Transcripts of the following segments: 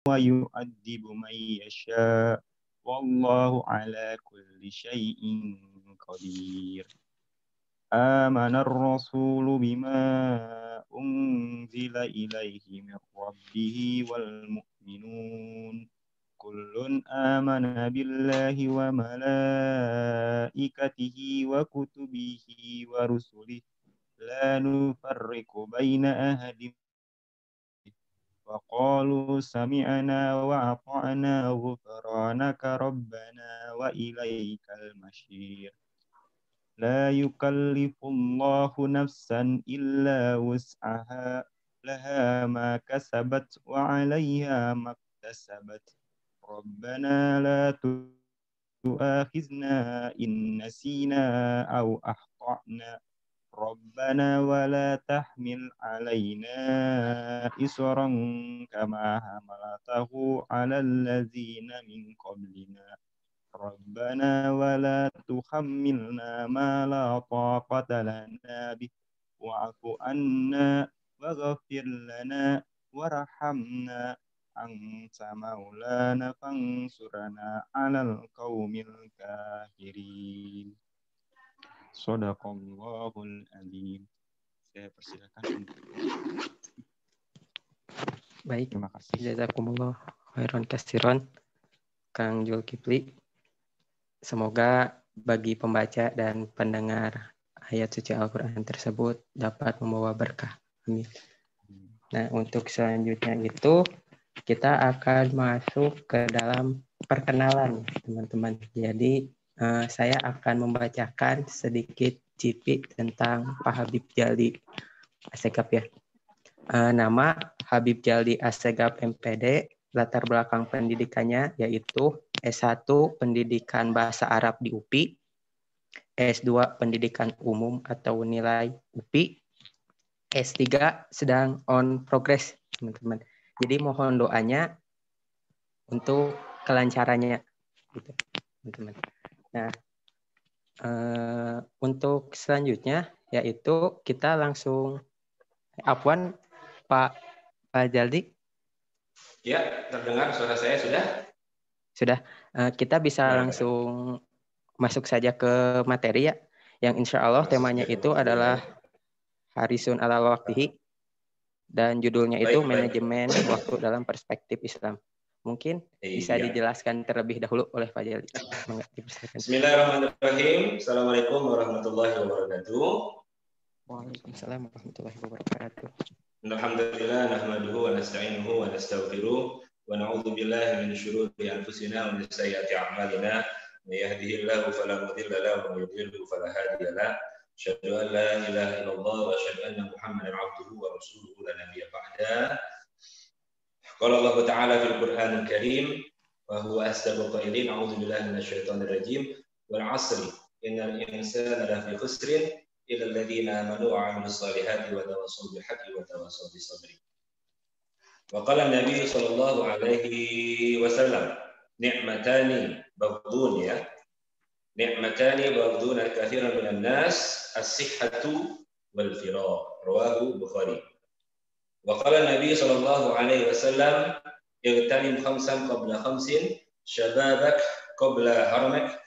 ويؤدب من يشاء والله على كل شيء قدير آمن الرسول بما أنزل إليه من ربه والمؤمنون كل آمن بالله وملائكته وكتبه ورسله لا نفرق بين أحد وقالوا سمعنا وأطعنا غفرانك ربنا وإليك المصير لا يكلف الله نفسا إلا وسعها لها ما كسبت وعليها ما اكتسبت ربنا لا تؤاخذنا إن نسينا أو أخطأنا ربنا ولا تحمل علينا إصرا كما حملته على الذين من قبلنا ربنا ولا تحملنا ما لا طاقة لنا به واعف عنا واغفر لنا وارحمنا أنت مولانا فانصرنا على القوم الكافرين. Shadaqallahul Azim. Saya persilakan. Baik, terima kasih. jazakumullah khairan katsiran Kang Zulkifli. Semoga bagi pembaca dan pendengar ayat suci Al-Quran tersebut dapat membawa berkah. Amin. Nah, untuk selanjutnya itu kita akan masuk ke dalam perkenalan, teman-teman. Jadi saya akan membacakan sedikit cipik tentang Pak Habib Djaldi Assegaf ya. Nama Habib Djaldi Assegaf MPD, latar belakang pendidikannya yaitu S1 Pendidikan Bahasa Arab di UPI, S2 Pendidikan Umum atau Nilai UPI, S3 sedang on progress, teman-teman. Jadi mohon doanya untuk kelancarannya, gitu, teman-teman. Nah, untuk selanjutnya yaitu kita langsung Afwan Pak Djaldi. Ya, terdengar suara saya sudah? Sudah. Kita bisa langsung masuk saja ke materi ya, yang insya Allah temanya itu adalah Harisun ala Waqtihi dan judulnya itu manajemen waktu dalam perspektif Islam. Mungkin bisa dijelaskan terlebih dahulu oleh Pak Djaldi. Bismillahirrahmanirrahim. Assalamualaikum warahmatullahi wabarakatuh. Waalaikumsalam warahmatullahi wabarakatuh. Alhamdulillah nahmaduhu wa nasta'inuhu wa nastaghfiruh wa na'udzu billahi min syururi anfusina wa min sayyiati a'malina. May yahdihillahu fala mudilla lahu wa may yudlilhu fala hadiya lahu. Asyhadu an la ilaha illallah wa asyhadu anna Muhammadan 'abduhu wa rasuluhu la nabiyya ba'da. Qala Allah Ta'ala fil Qur'anil Karim wa huwa asdaqul qailin a'udzu billahi minasyaitonir rajim wal 'asri innal insana lafi khusrin illa alladziina aamanu wa 'amilus shalihati wa tawassaw bil haqqi wa tawassaw bis sabri. Wa qala an-nabiy sallallahu alaihi wasallam ni'matani baghdun ya ni'matani baghduna katsiran minan nas as-sihhatu wal firagh rawahu Bukhari. Wa qala an-nabiy sallallahu alaihi wasallam igtanim khamsan qabla khamsin syababak qabla haramak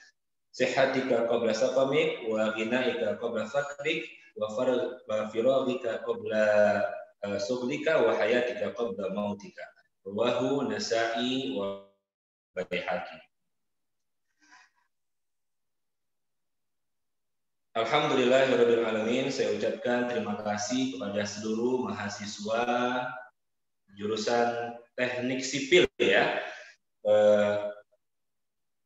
sihhatika qabla saqamik wa ghinaika qabla faqrik wa firaghika qabla sughlika wa hayatika qabla mautika rawahu Nasa'i wa Baihaqi. Alhamdulillahirabbil alamin, saya ucapkan terima kasih kepada seluruh mahasiswa jurusan Teknik Sipil ya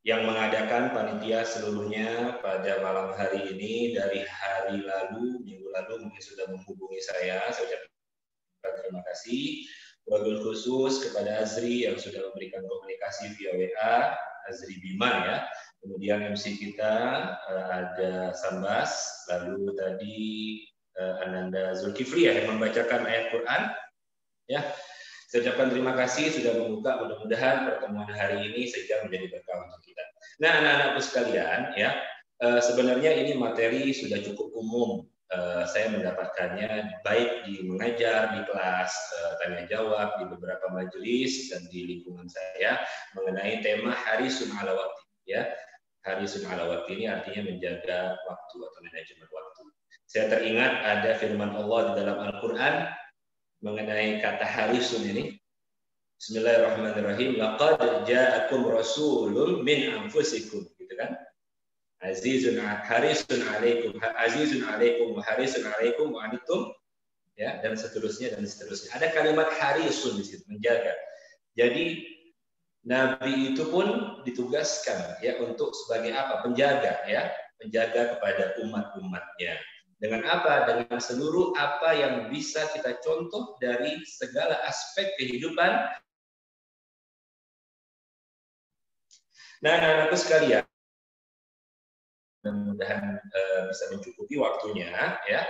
yang mengadakan panitia seluruhnya pada malam hari ini. Dari hari lalu, minggu lalu mungkin sudah menghubungi saya ucapkan terima kasih. Wabil khusus kepada Azri yang sudah memberikan komunikasi via WA, Azri Bima ya. Kemudian MC kita ada Sambas, lalu tadi Ananda Zulkifli ya yang membacakan ayat Quran. Ya, saya ucapkan terima kasih sudah membuka, mudah-mudahan pertemuan hari ini sehingga menjadi berkah untuk kita. Nah, anak-anakku sekalian ya, sebenarnya ini materi sudah cukup umum saya mendapatkannya baik di mengajar, di kelas tanya jawab, di beberapa majelis dan di lingkungan saya mengenai tema harisun ala waqti. Ya, harisun ala waqti ini artinya menjaga waktu atau manajemen waktu. Saya teringat ada firman Allah di dalam Al-Quran mengenai kata harisun ini. Bismillahirrahmanirrahim. Laqad ja'akum rasulun min anfusikum, gitu kan? Azizun harisun alaikum, azizun alaikum wa harisun alaikum wa antum, ya, dan seterusnya dan seterusnya. Ada kalimat harisun di situ, menjaga. Jadi Nabi itu pun ditugaskan ya untuk sebagai apa? Penjaga, ya, penjaga kepada umat-umatnya. Dengan apa? Dengan seluruh apa yang bisa kita contoh dari segala aspek kehidupan. Nah, anak-anakku sekalian, mudah-mudahan bisa mencukupi waktunya, ya.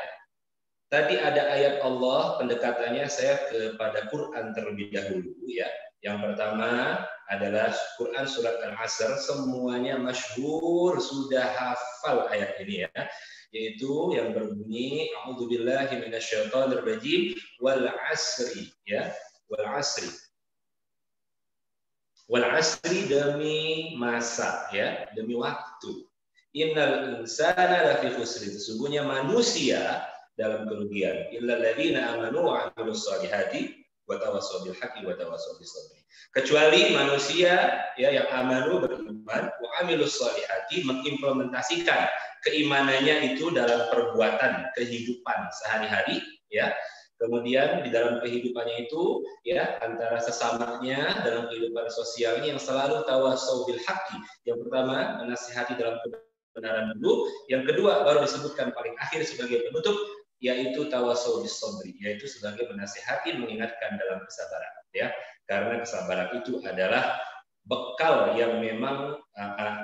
Tadi ada ayat Allah, pendekatannya saya kepada Quran terlebih dahulu, ya. Yang pertama adalah Quran surat Al-Asr, semuanya masyhur, sudah hafal ayat ini, ya. Yaitu yang berbunyi a'udzubillahi minasyaitonir rajim wal 'asri, ya. Wal 'asri. Wal 'asri demi masa, ya, demi waktu. Innal insana lafi khusr, sesungguhnya manusia dalam kerugian. Illal ladzina amanu wa 'amilus shalihati wa tawassaw bil haqqi wa tawassaw bis sabr. Kecuali manusia ya yang amanu, beriman, wa 'amilus shalihati, mengimplementasikan keimanannya itu dalam perbuatan kehidupan sehari-hari, ya. Kemudian di dalam kehidupannya itu, ya, antara sesamanya dalam kehidupan sosialnya yang selalu tawassaw bil haqqi. Yang pertama menasihati dalam kebenaran dulu, yang kedua baru disebutkan paling akhir sebagai penutup, yaitu tawassaw bis sabri, yaitu sebagai menasihati, mengingatkan dalam kesabaran, ya. Karena kesabaran itu adalah bekal yang memang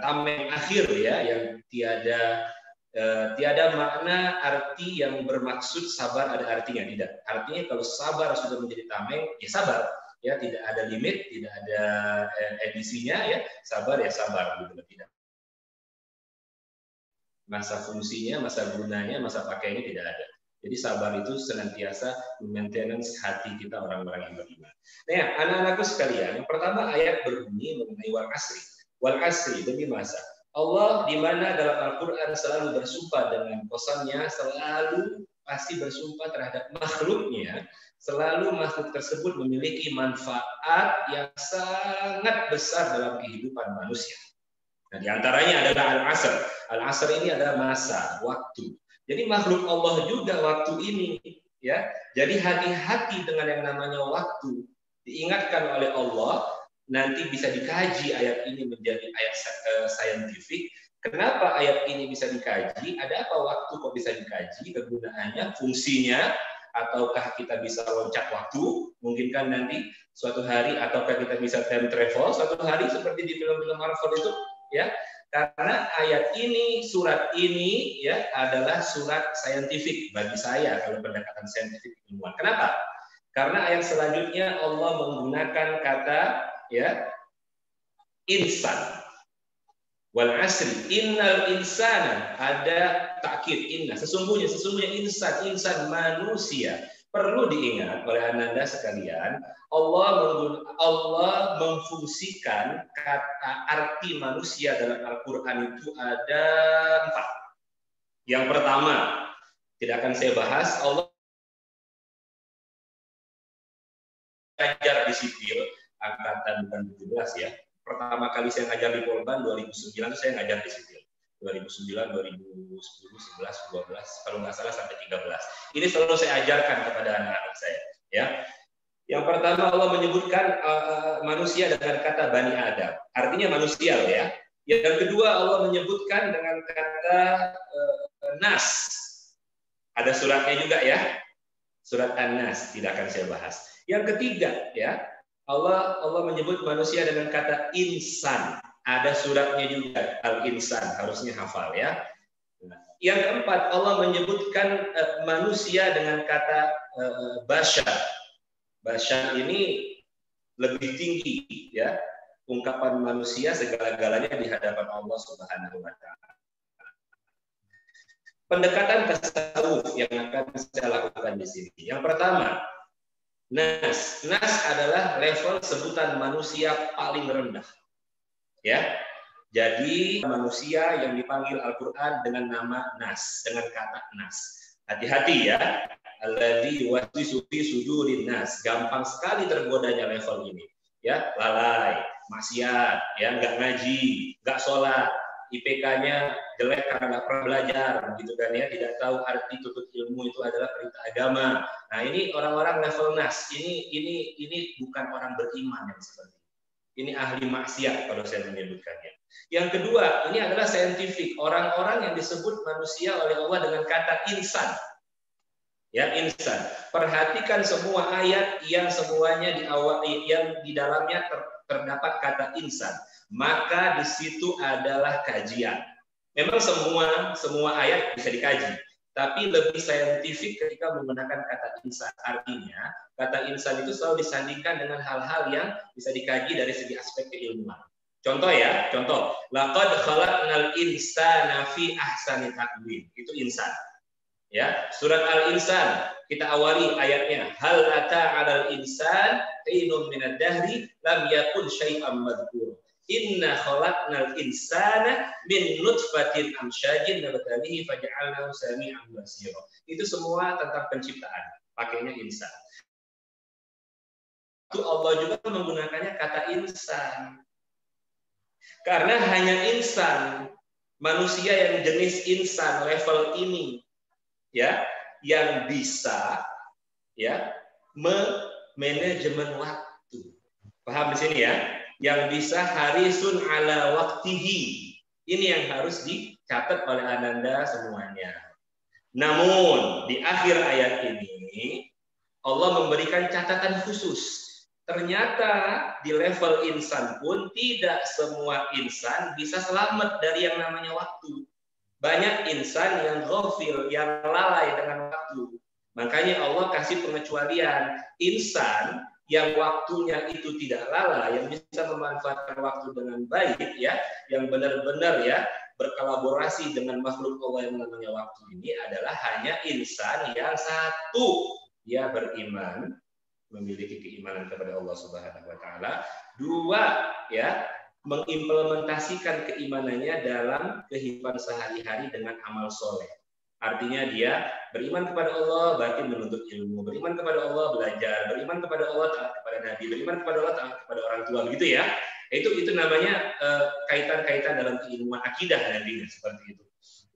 tameng akhir, ya, yang tiada makna arti yang bermaksud sabar ada artinya, tidak. Artinya kalau sabar sudah menjadi tameng, ya sabar, ya, tidak ada limit, tidak ada edisinya, ya, sabar ya sabar, gitu, tidak. Masa fungsinya, masa gunanya, masa pakainya tidak ada. Jadi sabar itu senantiasa maintenance hati kita orang-orang yang beriman. Nah, anak-anakku sekalian, yang pertama ayat berbunyi mengenai wal asri. Wal asri demi masa. Allah di mana dalam Al-Quran selalu bersumpah dengan kosamnya, selalu pasti bersumpah terhadap makhluknya. Selalu makhluk tersebut memiliki manfaat yang sangat besar dalam kehidupan manusia. Nah, di antaranya adalah al-asr. Al-asr ini adalah masa, waktu. Jadi makhluk Allah juga waktu ini, ya. Jadi hati-hati dengan yang namanya waktu. Diingatkan oleh Allah, nanti bisa dikaji ayat ini menjadi ayat saintifik. Kenapa ayat ini bisa dikaji? Ada apa waktu kok bisa dikaji? Kegunaannya, fungsinya, ataukah kita bisa loncat waktu? Mungkin kan nanti suatu hari, ataukah kita bisa time travel suatu hari seperti di film-film Marvel itu? Ya, karena ayat ini, surat ini, ya, adalah surat saintifik bagi saya kalau pendekatan saintifik ilmuwan. Kenapa? Karena ayat selanjutnya Allah menggunakan kata, ya, insan. Wal asri innal insana, ada takkid inna, sesungguhnya insan manusia. Perlu diingat oleh ananda sekalian, Allah memfungsikan kata arti manusia dalam Al-Quran itu ada 4. Yang pertama, tidak akan saya bahas, Allah ngajar di sipil angkatan bukan 17, ya. Pertama kali saya ngajar di Polban 2009, saya ngajar di sipil. 2009, 2010, 11, 12, kalau nggak salah sampai 13. Ini selalu saya ajarkan kepada anak-anak saya. Ya, yang pertama Allah menyebutkan manusia dengan kata Bani Adam, artinya manusia, ya. Yang kedua Allah menyebutkan dengan kata Nas. Ada suratnya juga, ya, surat An-Nas, tidak akan saya bahas. Yang ketiga, ya, Allah menyebut manusia dengan kata insan. Ada suratnya juga, Al-Insan, harusnya hafal, ya. Yang keempat, Allah menyebutkan manusia dengan kata bashar. Bashar ini lebih tinggi, ya, ungkapan manusia segala-galanya di hadapan Allah Subhanahu wa Ta'ala. pendekatan tasawuf yang akan saya lakukan di sini. Yang pertama, nas. Nas adalah level sebutan manusia paling rendah. Ya. Jadi manusia yang dipanggil Al-Qur'an dengan nama nas, dengan kata nas. Hati-hati ya. Alladzi yuwaswisu fi sudurin nas. Gampang sekali tergodanya level ini. Ya, lalai, maksiat, ya, nggak ngaji, nggak sholat, IPK-nya jelek karena nggak pernah belajar, gitu kan ya, tidak tahu arti tuntut ilmu itu adalah perintah agama. Nah, ini orang-orang level nas. Ini bukan orang beriman yang seperti ini. Ini ahli maksiat kalau saya menyebutkannya. Yang kedua, ini adalah saintifik. Orang-orang yang disebut manusia oleh Allah dengan kata insan. Ya, insan. Perhatikan semua ayat yang semuanya yang di dalamnya terdapat kata insan. Maka di situ adalah kajian. Memang semua ayat bisa dikaji, tapi lebih saintifik ketika menggunakan kata insan. Artinya, kata insan itu selalu disandingkan dengan hal-hal yang bisa dikaji dari segi aspek keilmuan. Contoh ya, contoh. Laqad khalaqnal insana fi ahsani taqwim. Itu insan. Ya, surat Al-Insan kita awali ayatnya. Hal ata 'alal insan hinum minad dahri lam yakun syai'an madhkur. Inna khalaqnal insana min nutfatin amsyajin nabtalihi faja'alnahu sami'an basira. Itu semua tentang penciptaan, pakainya insan. Itu Allah juga menggunakannya kata insan. Karena hanya insan, manusia yang jenis insan level ini, ya, yang bisa, ya, manajemen waktu. Paham di sini ya? Yang bisa harisun ala waktihi. Ini yang harus dicatat oleh Ananda semuanya. Namun di akhir ayat ini Allah memberikan catatan khusus. Ternyata di level insan pun tidak semua insan bisa selamat dari yang namanya waktu. Banyak insan yang ghafil, yang lalai dengan waktu. Makanya Allah kasih pengecualian. Insan yang waktunya itu tidak lalai, yang bisa memanfaatkan waktu dengan baik, ya, yang benar-benar ya berkolaborasi dengan makhluk Allah yang namanya waktu ini adalah hanya insan yang satu, dia beriman, memiliki keimanan kepada Allah Subhanahu wa taala. Dua, ya, mengimplementasikan keimanannya dalam kehidupan sehari-hari dengan amal soleh. Artinya dia beriman kepada Allah, berarti menuntut ilmu. Beriman kepada Allah, belajar. Beriman kepada Allah, taat kepada Nabi. Beriman kepada Allah, taat kepada orang tua. Begitu ya. Itu namanya kaitan-kaitan dalam keilmuan akidah nantinya, seperti itu.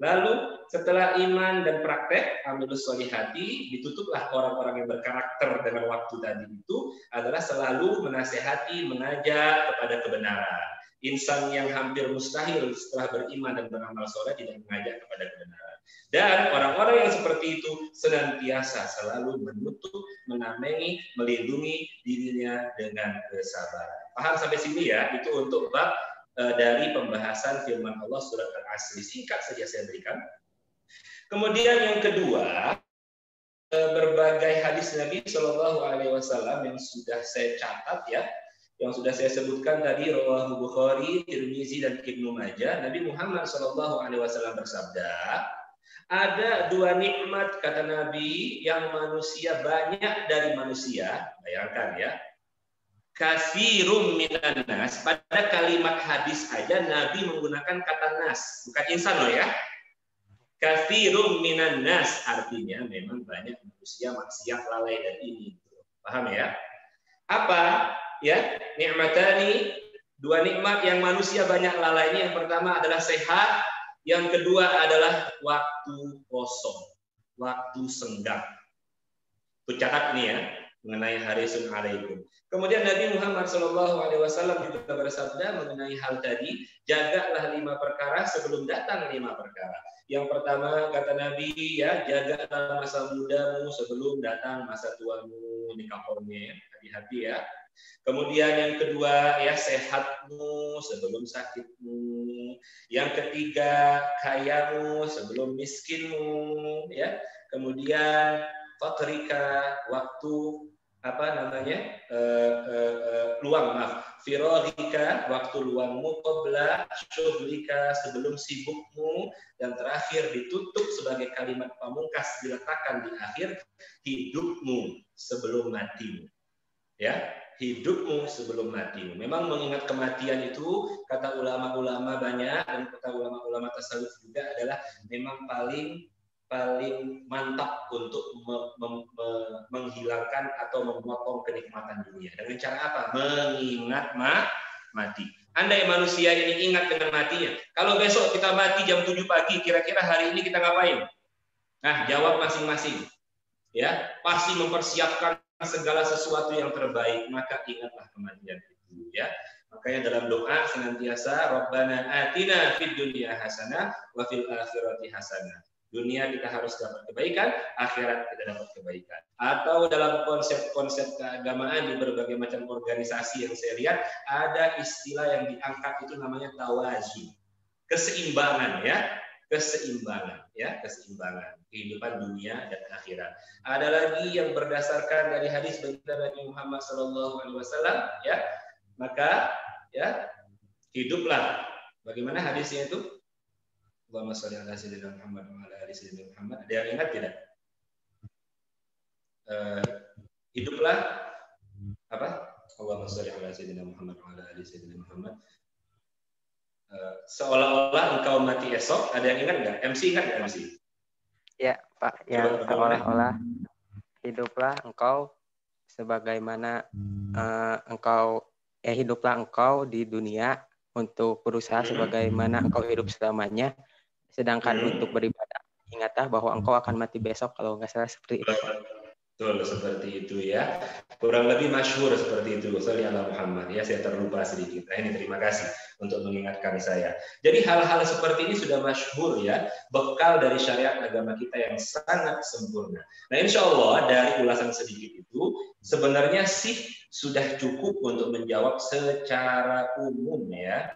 Lalu setelah iman dan praktek amilus sholihati, ditutuplah orang-orang yang berkarakter dengan waktu tadi itu adalah selalu menasehati, mengajak kepada kebenaran. Insan yang hampir mustahil setelah beriman dan beramal soleh tidak mengajak kepada kebenaran. Dan orang-orang yang seperti itu senantiasa selalu menutup, menamengi, melindungi dirinya dengan kesabaran. Paham sampai sini ya? Itu untuk bab dari pembahasan firman Allah surat Al-Asr. Singkat saja saya berikan. Kemudian yang kedua, berbagai hadis Nabi Shallallahu Alaihi Wasallam yang sudah saya catat ya, yang sudah saya sebutkan tadi, rawahu Bukhari, Tirmizi dan Ibnu Majah. Nabi Muhammad Shallallahu Alaihi Wasallam bersabda, ada dua nikmat kata Nabi yang manusia banyak dari manusia. Bayangkan ya. Katsirum minan nas, pada kalimat hadis aja Nabi menggunakan kata nas, bukan insan loh ya. Katsirum minan nas artinya memang banyak manusia maksiat, lalai dan ini. Paham ya? Apa? Ya, nikmatani, dua nikmat yang manusia banyak lalainya. Yang pertama adalah sehat, yang kedua adalah waktu kosong, waktu senggang. Itu catat nih ya, mengenai harisun alaikum. Kemudian Nabi Muhammad SAW juga bersabda mengenai hal tadi, jagalah 5 perkara sebelum datang 5 perkara. Yang pertama kata Nabi ya, jagalah masa mudamu sebelum datang masa tuamu. Ini kapornya, hati-hati ya. Kemudian yang kedua ya, sehatmu sebelum sakitmu. Yang ketiga, kayamu sebelum miskinmu ya. Kemudian fakrika, waktu luang, firagika, waktu luangmu, qabla syughlika, sebelum sibukmu, dan terakhir ditutup sebagai kalimat pamungkas diletakkan di akhir, hidupmu sebelum matimu. Ya, hidupmu sebelum matimu. Memang mengingat kematian itu, kata ulama-ulama banyak dan kata ulama-ulama tasawuf juga adalah memang paling mantap untuk menghilangkan atau memotong kenikmatan dunia. Dengan cara apa? Mengingat mati. Andai manusia ini ingat dengan matinya, kalau besok kita mati jam 7 pagi, kira-kira hari ini kita ngapain? Nah, jawab masing-masing. Ya, pasti mempersiapkan segala sesuatu yang terbaik, maka ingatlah kematian itu, ya. Makanya dalam doa senantiasa Rabbana atina fid dunya hasanah wa fil akhirati hasanah. Dunia kita harus dapat kebaikan, akhirat kita dapat kebaikan. Atau dalam konsep-konsep keagamaan di berbagai macam organisasi yang saya lihat, ada istilah yang diangkat itu namanya tawazun. Keseimbangan, ya. Keseimbangan kehidupan dunia dan akhirat. Ada lagi yang berdasarkan dari hadis baginda Nabi Muhammad SAW, ya. Maka ya hiduplah. Bagaimana hadisnya itu? Allahumma shalli ala sayyidina Muhammad wa ala ali sayyidina Muhammad. Ada yang ingat tidak? Hiduplah apa? Allahumma shalli ala sayyidina Muhammad wa ala ali sayyidina Muhammad. Seolah-olah engkau mati esok. Ada yang ingat nggak? MC ingat nggak MC? Ya Pak, yang seolah-olah hiduplah engkau sebagaimana hiduplah engkau di dunia untuk berusaha sebagaimana engkau hidup selamanya. Sedangkan untuk beribadah, ingatlah bahwa engkau akan mati besok, kalau nggak salah seperti itu. Betul, seperti itu ya. Kurang lebih masyhur seperti itu. Shalli ala Muhammad. Ya, saya terlupa sedikit. Nah, ini terima kasih untuk mengingatkan saya. Jadi hal-hal seperti ini sudah masyhur ya. Bekal dari syariat agama kita yang sangat sempurna. Nah, insya Allah dari ulasan sedikit itu sebenarnya sih sudah cukup untuk menjawab secara umum ya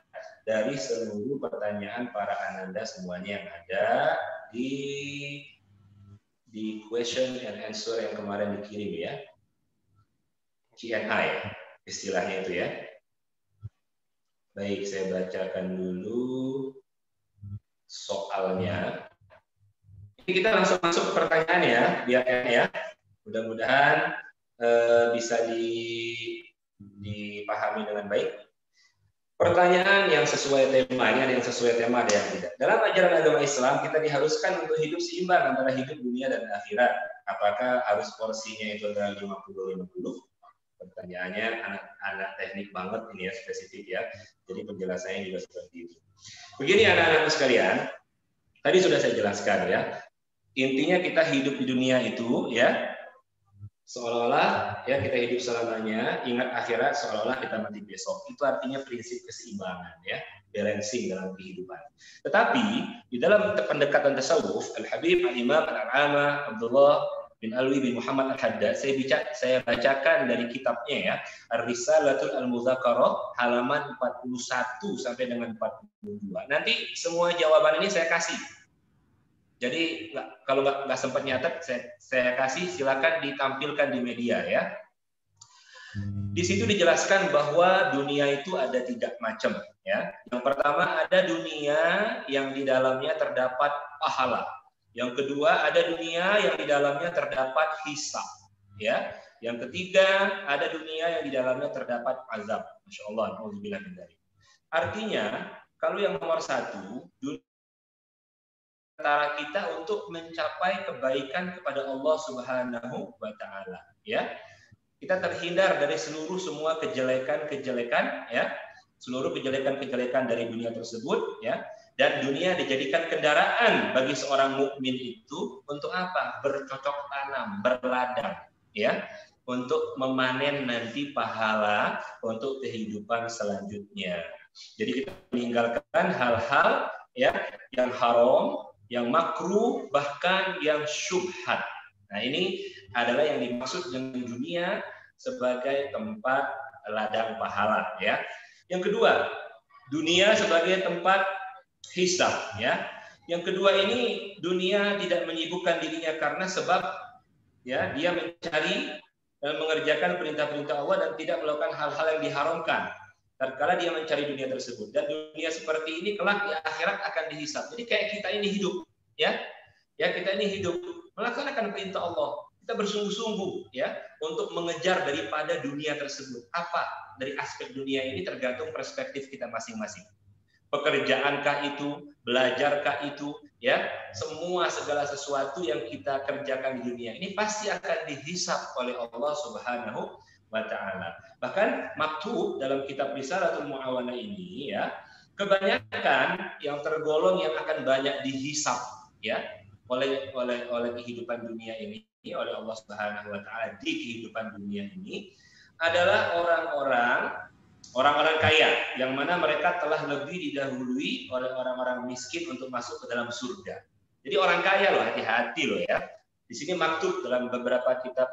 dari seluruh pertanyaan para ananda semuanya yang ada di question and answer yang kemarin dikirim ya. Q&A istilahnya itu ya. Baik, saya bacakan dulu soalnya. Ini kita langsung masuk ke pertanyaan ya, biar ya. Mudah-mudahan bisa dipahami dengan baik. Pertanyaan yang sesuai temanya, ada yang sesuai tema, ada yang tidak. Dalam ajaran agama Islam, kita diharuskan untuk hidup seimbang antara hidup dunia dan akhirat. Apakah harus porsinya itu adalah 50-50? Pertanyaannya anak teknik banget ini ya, spesifik ya. Jadi penjelasannya juga seperti itu. Begini anak-anakku sekalian, tadi sudah saya jelaskan ya. Intinya kita hidup di dunia itu ya, seolah-olah ya kita hidup selamanya, ingat akhirat seolah-olah kita mati besok. Itu artinya prinsip keseimbangan ya, balancing dalam kehidupan. Tetapi di dalam pendekatan tasawuf, Al-Habib Al-Imam Al-Alama Abdullah bin Alwi bin Muhammad Al-Haddad, saya bacakan dari kitabnya ya, Ar-Risalatul Al-Mudzakarah halaman 41 sampai dengan 42. Nanti semua jawaban ini saya kasih. Jadi kalau nggak sempat nyatet, saya kasih, silakan ditampilkan di media ya. Di situ dijelaskan bahwa dunia itu ada 3 macam ya. Yang pertama ada dunia yang di dalamnya terdapat pahala. Yang kedua ada dunia yang di dalamnya terdapat hisab ya. Yang ketiga ada dunia yang di dalamnya terdapat azab. Masya Allah, alhamdulillah. Artinya kalau yang nomor 1 antara kita untuk mencapai kebaikan kepada Allah Subhanahu wa taala ya. Kita terhindar dari semua kejelekan-kejelekan ya. Seluruh kejelekan-kejelekan dari dunia tersebut ya. Dan dunia dijadikan kendaraan bagi seorang mukmin itu untuk apa? Bercocok tanam, berladang ya. Untuk memanen nanti pahala untuk kehidupan selanjutnya. Jadi kita meninggalkan hal-hal ya yang haram, yang makruh, bahkan yang syubhat. Nah, ini adalah yang dimaksud dengan dunia sebagai tempat ladang pahala ya. Yang kedua, dunia sebagai tempat hisab ya. Yang kedua ini dunia tidak menyibukkan dirinya karena sebab ya dia mencari dan mengerjakan perintah-perintah Allah dan tidak melakukan hal-hal yang diharamkan. Tatkala dia mencari dunia tersebut, dan dunia seperti ini kelak di akhirat akan dihisab. Jadi kayak kita ini hidup, ya kita ini hidup melaksanakan perintah Allah. Kita bersungguh-sungguh ya untuk mengejar daripada dunia tersebut. Apa dari aspek dunia ini tergantung perspektif kita masing-masing. Pekerjaankah itu, belajarkah itu, ya semua segala sesuatu yang kita kerjakan di dunia ini pasti akan dihisab oleh Allah Subhanahu wa ta'ala. Bahkan maktub dalam kitab Risalatul Mu'awana ini ya, kebanyakan yang tergolong yang akan banyak dihisab ya oleh kehidupan dunia ini, oleh Allah Subhanahu wa ta'ala di kehidupan dunia ini adalah orang-orang kaya yang mana mereka telah lebih didahului oleh orang-orang miskin untuk masuk ke dalam surga. Jadi orang kaya loh, hati-hati loh ya. Di sini maktub dalam beberapa kitab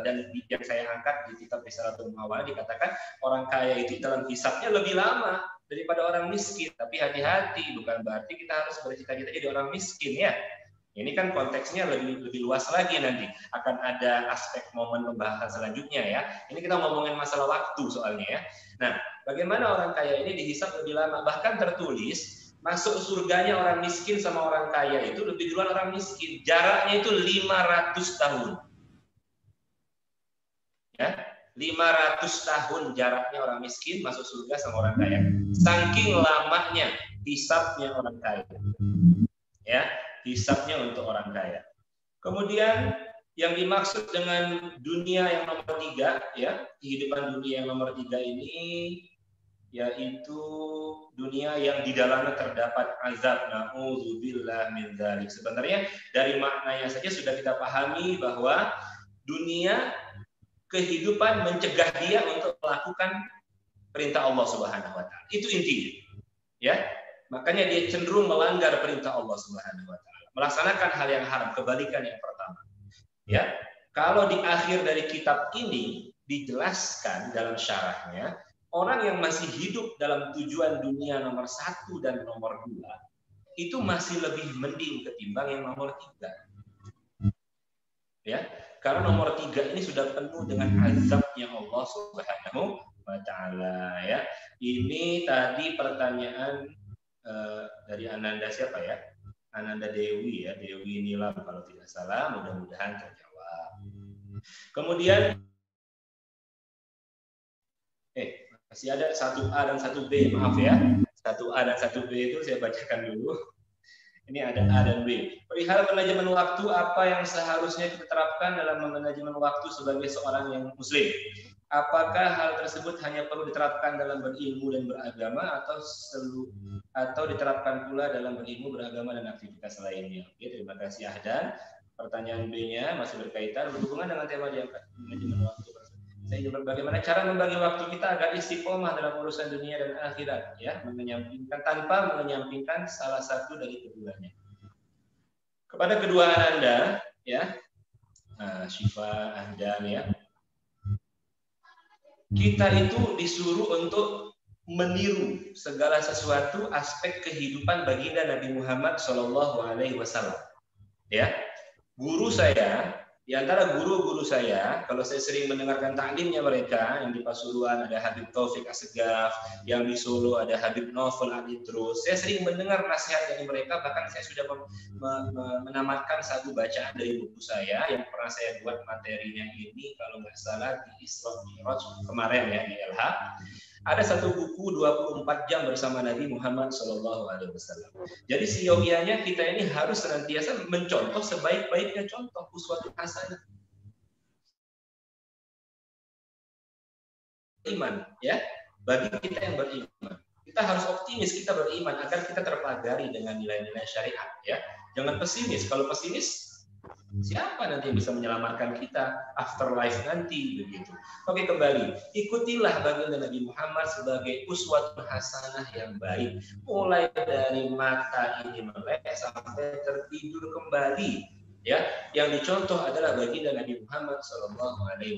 dan yang saya angkat di kitab Risalatul Mu'awana dikatakan orang kaya itu dalam hisabnya lebih lama daripada orang miskin. Tapi hati-hati, bukan berarti kita harus bercita-cita jadi orang miskin ya. Ini kan konteksnya lebih luas lagi nanti. Akan ada aspek momen pembahasan selanjutnya ya. Ini kita ngomongin masalah waktu soalnya ya. Nah, bagaimana orang kaya ini dihisab lebih lama? Bahkan tertulis masuk surganya orang miskin sama orang kaya itu lebih duluan orang miskin. Jaraknya itu 500 tahun. Ya, 500 tahun jaraknya orang miskin masuk surga sama orang kaya. Saking lamanya hisabnya orang kaya. Ya, hisabnya untuk orang kaya. Kemudian yang dimaksud dengan dunia yang nomor 3, ya, kehidupan dunia yang nomor 3 ini yaitu dunia yang di dalamnya terdapat azab. Na'udzubillah min dzalik. Sebenarnya dari maknanya saja sudah kita pahami bahwa dunia kehidupan mencegah dia untuk melakukan perintah Allah Subhanahu wa taala. Itu intinya. Ya. Makanya dia cenderung melanggar perintah Allah Subhanahu wa taala. Melaksanakan hal yang haram, kebalikan yang pertama. Ya. Kalau di akhir dari kitab ini dijelaskan dalam syarahnya, orang yang masih hidup dalam tujuan dunia nomor 1 dan nomor 2 itu masih lebih mending ketimbang yang nomor 3. Ya. Karena nomor 3 ini sudah penuh dengan azabnya Allah Subhanahu wa taala ya. Ini tadi pertanyaan dari Ananda siapa ya? Ananda Dewi ya, Dewi Nilam kalau tidak salah, mudah-mudahan terjawab. Kemudian masih ada 1A dan 1B, maaf ya. 1A dan 1B itu saya bacakan dulu. Ini ada A dan B. Perihal manajemen waktu, apa yang seharusnya kita terapkan dalam manajemen waktu sebagai seorang yang muslim? Apakah hal tersebut hanya perlu diterapkan dalam berilmu dan beragama atau diterapkan pula dalam berilmu, beragama dan aktivitas lainnya? Oke, terima kasih Ahdan. Pertanyaan B-nya masih berkaitan berhubungan dengan tema diangkat, manajemen waktu. Saya ingin bagaimana cara membagi waktu kita agar istiqomah dalam urusan dunia dan akhirat, ya, tanpa menyampingkan salah satu dari keduanya. Kepada kedua Anda, ya, Syifa, Ahdan, ya, kita itu disuruh untuk meniru segala sesuatu aspek kehidupan baginda Nabi Muhammad SAW. Ya, guru saya. Di antara guru-guru saya, kalau saya sering mendengarkan taklimnya mereka, yang di Pasuruan ada Habib Taufik Assegaf, yang di Solo ada Habib Novel Alidrus. Saya sering mendengar nasihat dari mereka, bahkan saya sudah menamatkan satu bacaan dari buku saya yang pernah saya buat materinya ini, kalau nggak salah di Isra Mi'raj kemarin ya, di LH. Ada satu buku 24 jam bersama Nabi Muhammad SAW. Jadi siogianya kita ini harus senantiasa mencontoh sebaik-baiknya contoh uswatun hasanah. Iman, ya, bagi kita yang beriman. Kita harus optimis, kita beriman agar kita terpagari dengan nilai-nilai syariat. Ya, jangan pesimis. Kalau pesimis, siapa nanti yang bisa menyelamatkan kita afterlife nanti begitu. Oke, kembali. Ikutilah baginda Nabi Muhammad sebagai uswatun hasanah yang baik. Mulai dari mata ini melek sampai tertidur kembali. Ya, yang dicontoh adalah baginda Nabi Muhammad SAW.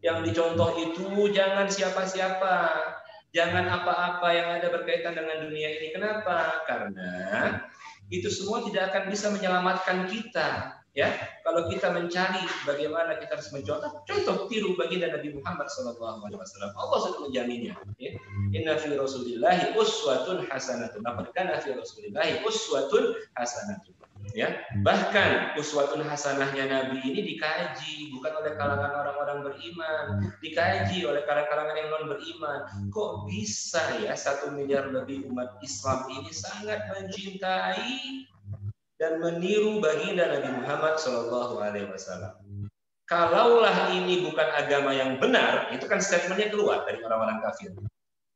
Yang dicontoh itu jangan siapa-siapa. Jangan apa-apa yang ada berkaitan dengan dunia ini. Kenapa? Karena itu semua tidak akan bisa menyelamatkan kita. ya, kalau kita mencari bagaimana kita harus contoh tiru baginda Nabi Muhammad SAW. Allah sudah menjaminnya. Ya. Inna fi Rasulillahi uswatun hasanatun. Laqad kana fi Rasulillahi uswatun hasanatun. Ya, bahkan uswatun hasanahnya Nabi ini dikaji bukan oleh kalangan orang-orang beriman, dikaji oleh kalangan yang non beriman. Kok bisa ya 1 miliar lebih umat Islam ini sangat mencintai dan meniru baginda Nabi Muhammad SAW. Kalaulah ini bukan agama yang benar, itu kan statementnya keluar dari orang-orang kafir,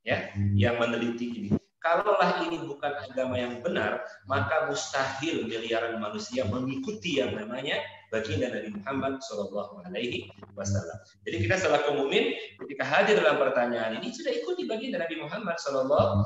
ya, yang meneliti ini. Kalaulah ini bukan agama yang benar, maka mustahil miliaran manusia mengikuti yang namanya baginda Nabi Muhammad SAW. Jadi kita selaku mukmin ketika hadir dalam pertanyaan ini sudah ikuti baginda Nabi Muhammad SAW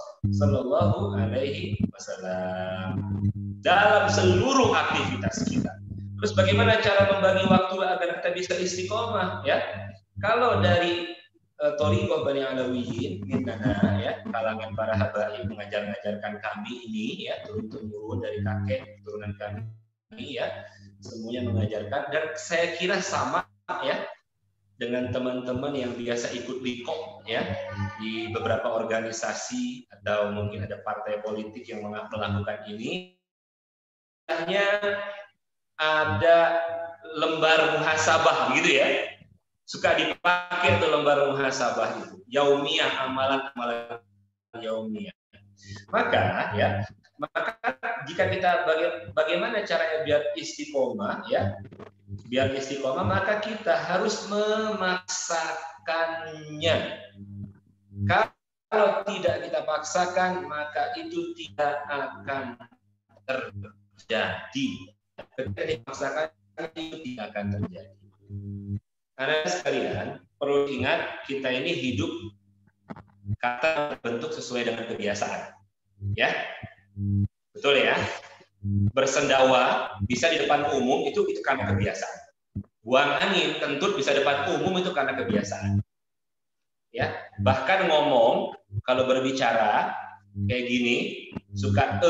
dalam seluruh aktivitas kita. Terus bagaimana cara membagi waktu agar kita bisa istiqomah? Ya, kalau dari Thariqah Bani Alawiyin, Minana, ya, kalangan para habaib mengajarkan kami ini, ya, turun-temurun dari kakek turunan kami, ya, semuanya mengajarkan, dan saya kira sama, ya, dengan teman-teman yang biasa ikut likom, ya, di beberapa organisasi atau mungkin ada partai politik yang melakukan ini, hanya ada lembar muhasabah, gitu ya. Suka dipakai tuh lembar muhasabah itu, yaumiyah, amalan-amalan yaumiyah. Maka jika kita bagaimana caranya biar istiqomah, ya, biar istiqomah, maka kita harus memaksakannya. Kalau tidak kita paksakan, maka itu tidak akan terjadi. Ketika dipaksakan, itu tidak akan terjadi. Karena sekalian perlu ingat kita ini hidup kata terbentuk sesuai dengan kebiasaan, ya, betul ya. Bersendawa bisa di depan umum itu karena kebiasaan. Buang angin kentut bisa depan umum itu karena kebiasaan, ya. Bahkan ngomong kalau berbicara kayak gini suka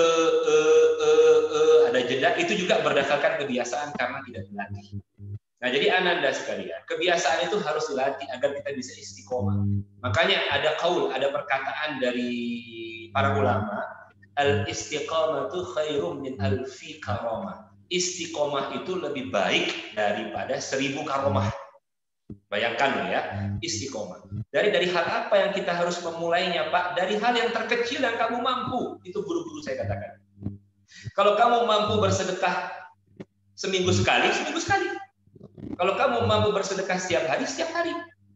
ada jeda itu juga berdasarkan kebiasaan karena tidak dilatih. Nah, jadi ananda sekalian, kebiasaan itu harus dilatih agar kita bisa istiqomah. Makanya ada qaul, ada perkataan dari para ulama, al-istiqamatu khairum min alfi karamah. Istiqomah itu lebih baik daripada 1000 karomah. Bayangkan loh ya, istiqomah. Dari hal apa yang kita harus memulainya, Pak? Dari hal yang terkecil yang kamu mampu. Itu guru-guru saya katakan. Kalau kamu mampu bersedekah seminggu sekali, seminggu sekali. Kalau kamu mampu bersedekah setiap hari, setiap hari.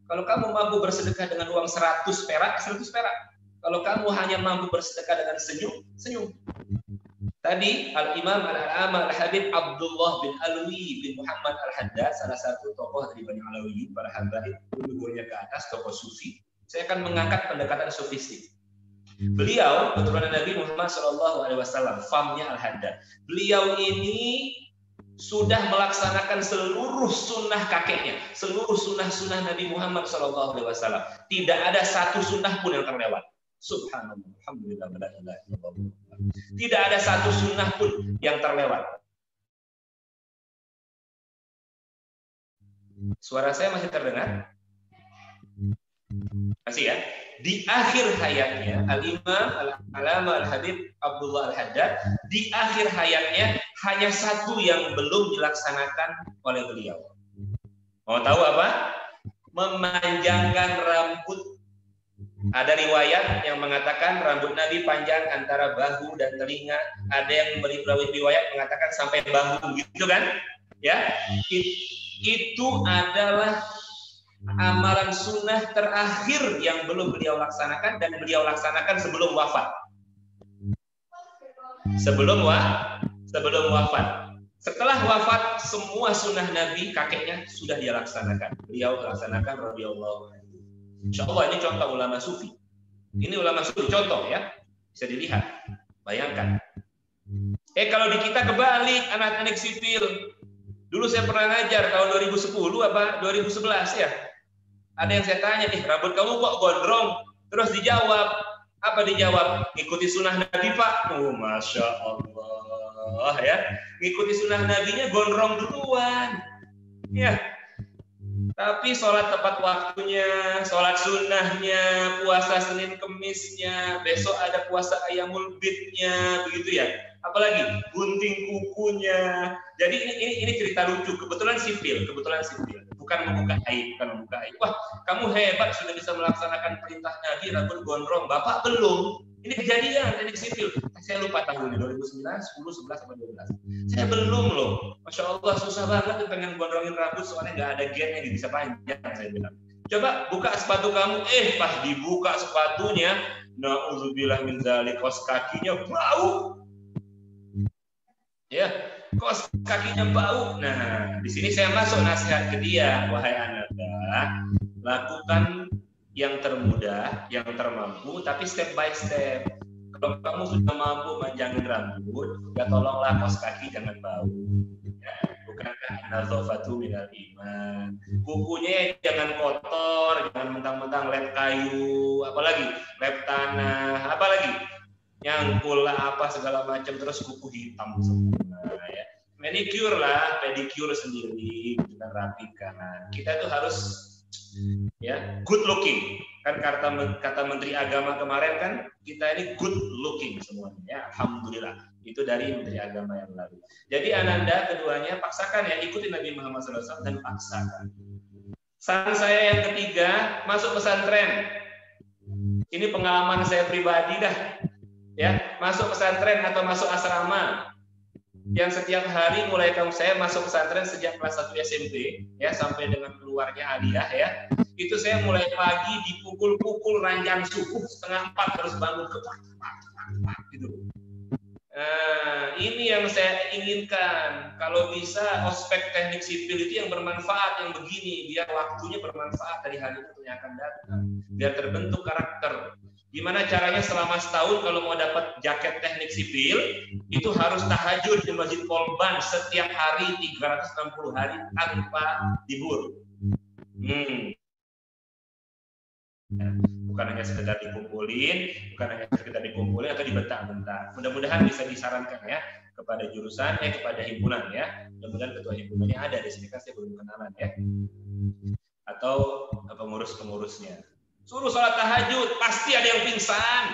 Kalau kamu mampu bersedekah dengan uang 100 perak, 100 perak. Kalau kamu hanya mampu bersedekah dengan senyum, senyum. Tadi Al-Imam Al-Alama Al-Habib Abdullah bin Alwi bin Muhammad Al-Haddad, salah satu tokoh dari Bani Alawi, para habaib, dulunya ke atas, tokoh sufi. Saya akan mengangkat pendekatan sufistik. Beliau, keturunan Nabi Muhammad SAW, famnya Al-Haddad. Beliau ini sudah melaksanakan seluruh sunnah kakeknya, seluruh sunnah-sunnah Nabi Muhammad SAW. Tidak ada satu sunnah pun yang terlewat. Subhanallah, alhamdulillah, tidak ada satu sunnah pun yang terlewat. Suara saya masih terdengar? Masih ya? Di akhir hayatnya, Al-Imam Al-Alama Al-Habib Abdullah Al-Haddad, di akhir hayatnya hanya satu yang belum dilaksanakan oleh beliau. Mau tahu apa? Memanjangkan rambut. Ada riwayat yang mengatakan rambut Nabi panjang antara bahu dan telinga. Ada yang riwayat mengatakan sampai bahu, gitu kan? Ya, itu adalah amalan sunnah terakhir yang belum beliau laksanakan, dan beliau laksanakan sebelum wafat. Sebelum wafat. Setelah wafat, semua sunnah Nabi kakeknya sudah dia laksanakan. Beliau laksanakan radhiyallahu anhu. Insyaallah ini contoh ulama sufi. Ini ulama sufi contoh ya. Bisa dilihat. Bayangkan. Kalau di kita kebalik, anak-anak sipil. Dulu saya pernah ngajar tahun 2010 apa 2011 ya. Ada yang saya tanya, rambut kamu kok gondrong? Terus dijawab, apa dijawab? Ikuti sunnah Nabi, Pak. Oh, Masya Allah. Allah ya. Ngikuti sunnah nabinya gondrong duluan. Ya. Tapi sholat tepat waktunya, sholat sunnahnya, puasa Senin Kemisnya, besok ada puasa Ayyamul Bidnya, begitu ya. Apalagi gunting kukunya. Jadi ini cerita lucu. Kebetulan sipil, bukan membuka aib, Wah, kamu hebat sudah bisa melaksanakan perintah Nabi rambut gondrong. Bapak belum. Ini kejadian teknik sipil. Saya lupa tahunnya 2009, 10, 11, atau 12. Saya belum loh. Masya Allah susah banget pengen gondrongin rambut soalnya nggak ada gennya bisa panjang. Saya bilang. Coba buka sepatu kamu. Pas dibuka sepatunya, na'udzubillah min dzalik, kos kakinya bau. Ya, kos kakinya bau. Nah, di sini saya masuk nasihat ke dia, wahai Ananda, lakukan yang termudah, yang termampu, tapi step by step. Kalau kamu sudah mampu manjangin rambut, ya tolonglah kos kaki jangan bau. Ya, bukankah an-nadzafatu minal iman? Kukunya jangan kotor, jangan mentang-mentang lem kayu, apalagi lem tanah, apalagi nyangkul lah apa segala macam terus kuku hitam semua ya. Manicure lah, pedicure sendiri kita rapikan. Kita tuh harus ya good looking. Kan kata Menteri Agama kemarin kan kita ini good looking semuanya ya. Alhamdulillah. Itu dari Menteri Agama yang lalu. Jadi Ananda keduanya paksakan ya, ikuti Nabi Muhammad SAW dan paksakan. Saran saya yang ketiga, masuk pesantren. Ini pengalaman saya pribadi dah. Ya, masuk pesantren atau masuk asrama. Yang setiap hari mulai saya masuk pesantren sejak kelas 1 SMP ya sampai dengan keluarnya aliyah ya. Itu saya mulai pagi dipukul-pukul ranjang subuh 3:30 harus bangun ke gitu. Ini yang saya inginkan. Kalau bisa ospek teknik sipil itu yang bermanfaat, yang begini, biar waktunya bermanfaat dari hari itu yang akan datang, biar terbentuk karakter. Gimana caranya selama setahun kalau mau dapat jaket teknik sipil itu harus tahajud di Masjid Polban setiap hari 360 hari tanpa libur. Bukan hanya sekedar dikumpulin, atau dibentak-bentak. Mudah-mudahan bisa disarankan ya kepada jurusan, kepada himpunan ya. Mudah-mudahan ketua himpunannya ada di sini, kan saya belum kenalan ya. Atau pengurus-pengurusnya. Suruh sholat tahajud, pasti ada yang pingsan.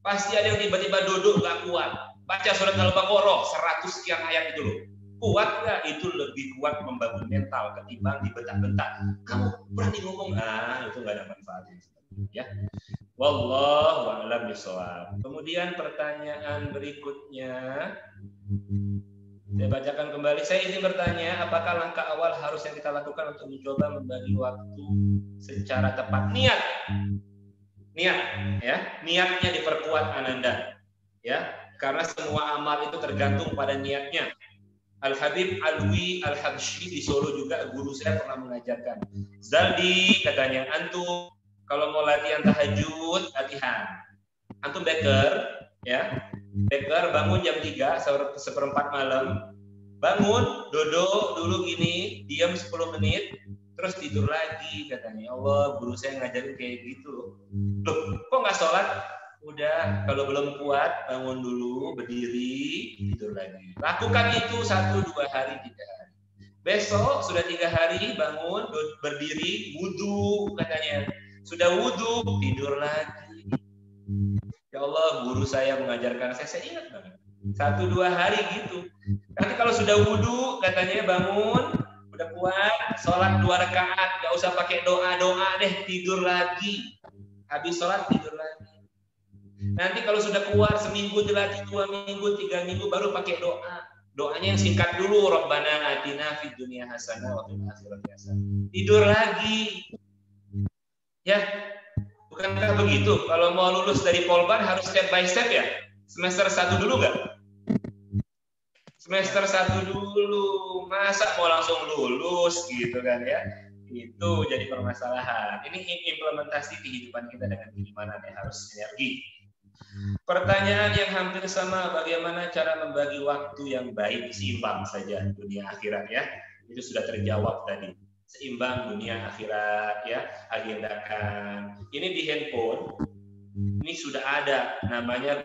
Pasti ada yang tiba-tiba duduk gak kuat. Baca surat Al-Baqarah 100 sekian ayat itu loh. Kuat nggak? Itu lebih kuat membangun mental ketimbang dibentak-bentak. Kamu berani ngomong, itu nggak ada manfaatnya. Ya, wallahu a'lam bishawab. Kemudian pertanyaan berikutnya, saya bacakan kembali. Saya ingin bertanya, apakah langkah awal harus yang kita lakukan untuk mencoba membagi waktu secara tepat? Niat, ya, niatnya diperkuat Ananda, ya, karena semua amal itu tergantung pada niatnya. Al-Habib Alwi Al-Habsyi di Solo juga guru saya pernah mengajarkan. Zaldi katanya, antum kalau mau latihan tahajud, latihan. Antum beker, ya. Beker bangun jam 3, 1:15 malam. Bangun, duduk dulu gini, diam 10 menit, terus tidur lagi katanya. Allah, guru saya ngajarin kayak gitu loh. Loh, kok nggak sholat? Udah, kalau belum kuat, bangun dulu, berdiri, tidur lagi. Lakukan itu 1, 2 hari, 3 hari. Besok sudah 3 hari, bangun, berdiri, wudhu katanya. Sudah wudhu, tidur lagi. Ya Allah, guru saya mengajarkan saya ingat banget. 1, 2 hari gitu. Nanti kalau sudah wudhu, katanya bangun, udah kuat, sholat 2 rakaat, gak usah pakai doa-doa deh, tidur lagi. Habis sholat, tidur lagi. Nanti kalau sudah keluar seminggu lagi, 2 minggu, 3 minggu baru pakai doa. Doanya yang singkat dulu, Rabbana atina fid dunya hasanah wa fil akhirati hasanah. Tidur lagi. Ya, bukankah begitu? Kalau mau lulus dari Polban harus step by step ya? Semester 1 dulu nggak? Semester 1 dulu. Masa mau langsung lulus gitu kan ya? Itu jadi permasalahan. Ini implementasi kehidupan kita dengan keimanan yang harus sinergi. Pertanyaan yang hampir sama, bagaimana cara membagi waktu yang baik, seimbang saja dunia akhirat ya. Itu sudah terjawab tadi. Seimbang dunia akhirat ya, agendakan. Ini di handphone, ini sudah ada namanya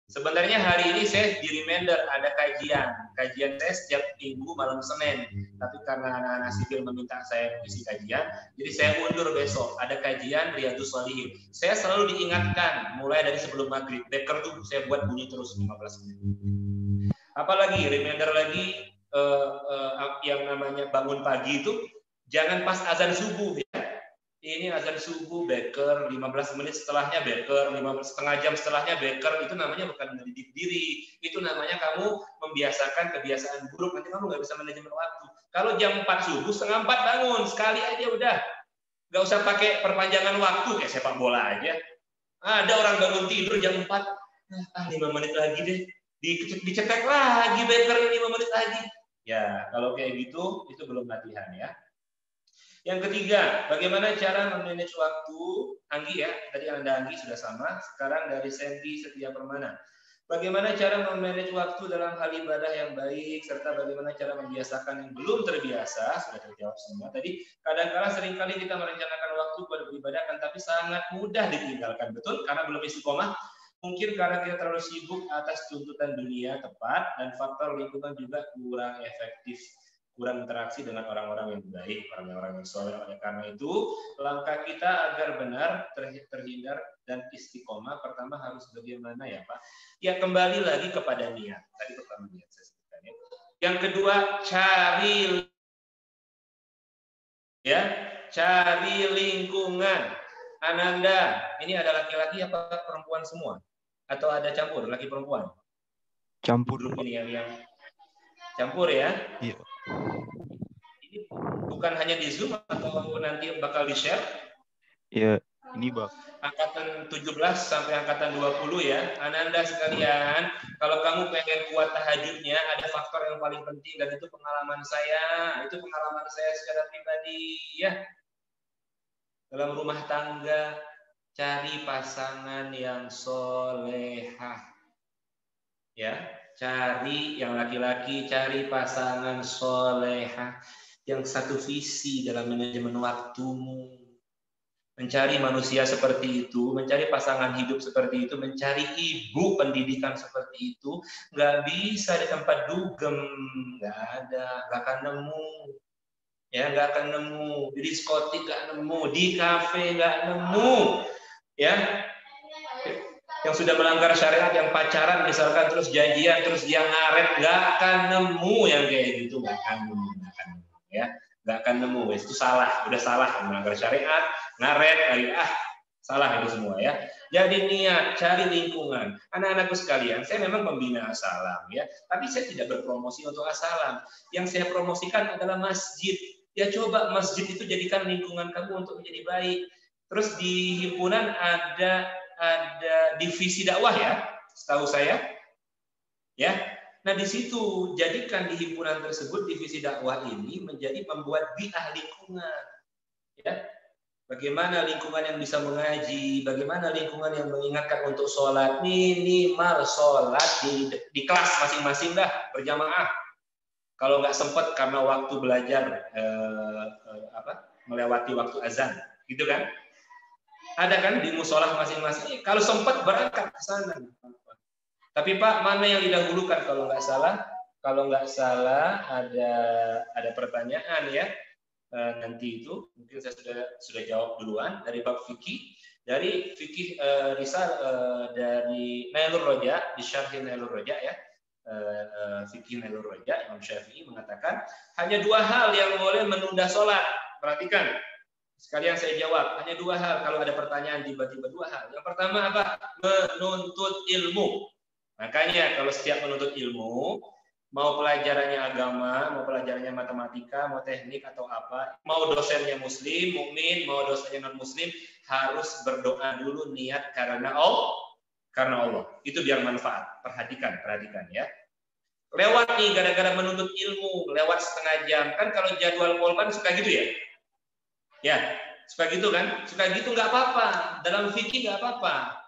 Sebenarnya hari ini saya di reminder ada kajian saya setiap minggu malam Senin. Tapi karena anak-anak sipil meminta saya mengisi kajian, jadi saya undur besok. Ada kajian Riyadhus Shalihin. Saya selalu diingatkan mulai dari sebelum maghrib. Beker tuh saya buat bunyi terus 15 menit. Apalagi reminder lagi yang namanya bangun pagi itu jangan pas azan subuh ya. Ini azan subuh, beker, 15 menit setelahnya beker, setengah jam setelahnya beker, itu namanya bukan mendidik diri, itu namanya kamu membiasakan kebiasaan buruk, nanti kamu nggak bisa manajemen waktu. Kalau jam 4 subuh, setengah 4 bangun, sekali aja udah. Nggak usah pakai perpanjangan waktu, kayak sepak bola aja. Ada orang bangun tidur jam 4, 5 menit lagi deh, dicetek lagi beker 5 menit lagi. Ya, kalau kayak gitu, itu belum latihan ya. Yang ketiga, bagaimana cara memanage waktu? Anggi ya, tadi Anda Anggi sudah sama. Sekarang dari Sandy Setia Permana. Bagaimana cara memanage waktu dalam hal ibadah yang baik, serta bagaimana cara membiasakan yang belum terbiasa, sudah terjawab semua. Tadi, kadang-kadang seringkali kita merencanakan waktu buat beribadah, tapi sangat mudah ditinggalkan. Betul? Karena belum istiqomah. Mungkin karena kita terlalu sibuk atas tuntutan dunia tepat, dan faktor lingkungan juga kurang efektif. Kurang interaksi dengan orang-orang yang baik, orang-orang yang soleh. Oleh karena itu, langkah kita agar benar terhindar dan istiqomah, pertama harus bagaimana ya Pak? Ya kembali lagi kepada niat. Tadi pertama niat saya sebutkan ya. Yang kedua, cari lingkungan. Ananda, ini ada laki-laki apa perempuan semua? Atau ada campur laki perempuan? Campur. Ini yang campur ya? Iya. Ini bukan hanya di Zoom atau nanti bakal di-share? Iya, ini Bang. Angkatan 17 sampai angkatan 20 ya. Ananda sekalian, kalau kamu pengen kuat tahajudnya, ada faktor yang paling penting dan itu pengalaman saya. Itu pengalaman saya secara pribadi ya. Dalam rumah tangga, cari pasangan yang solehah. Ya. Cari yang laki-laki, cari pasangan solehah yang satu visi dalam manajemen waktumu. Mencari manusia seperti itu, mencari pasangan hidup seperti itu, mencari ibu pendidikan seperti itu, nggak bisa di tempat dugem, nggak ada, nggak akan nemu. Ya, nggak akan nemu. Di diskotik nggak nemu, di kafe nggak nemu. Ya, yang sudah melanggar syariat, yang pacaran misalkan terus janjian terus dia ngaret, nggak akan nemu yang kayak gitu, nggak akan nemu ya, nggak akan nemu. Itu salah, udah salah melanggar syariat, ngaret lagi, salah itu semua ya. Jadi niat, cari lingkungan. Anak-anakku sekalian, saya memang pembina Asalam ya, tapi saya tidak berpromosi untuk Asalam. Yang saya promosikan adalah masjid. Ya coba masjid itu jadikan lingkungan kamu untuk menjadi baik. Terus di himpunan ada divisi dakwah ya, setahu saya. Ya. Nah, di situ jadikan di himpunan tersebut divisi dakwah ini menjadi membuat bi'ah lingkungan. Ya. Bagaimana lingkungan yang bisa mengaji, bagaimana lingkungan yang mengingatkan untuk sholat, minimal sholat di kelas masing-masing dah berjamaah. Kalau nggak sempat karena waktu belajar melewati waktu azan, gitu kan? Ada kan di musolah masing-masing. Kalau sempat berangkat ke sana. Tapi Pak, mana yang didahulukan kalau nggak salah? Kalau nggak salah ada pertanyaan ya. Nanti itu mungkin saya sudah jawab duluan dari bab fikih. Dari fikih risal dari Nailur Roja, di Syarh Nailur Roja ya. Fikih Nailur Roja, Imam Syafi'i mengatakan hanya 2 hal yang boleh menunda sholat. Perhatikan. Sekalian saya jawab, hanya 2 hal. Kalau ada pertanyaan tiba-tiba 2 hal. Yang pertama apa? Menuntut ilmu. Makanya kalau setiap menuntut ilmu, mau pelajarannya agama, mau pelajarannya matematika, mau teknik atau apa, mau dosennya muslim, mukmin, mau dosennya non-muslim, harus berdoa dulu niat karena Allah. Itu biar manfaat. Perhatikan ya. Lewat nih gara-gara menuntut ilmu, lewat setengah jam. Kan kalau jadwal polban suka gitu ya? Ya, suka gitu kan? Suka gitu nggak apa-apa. Dalam fikih nggak apa-apa.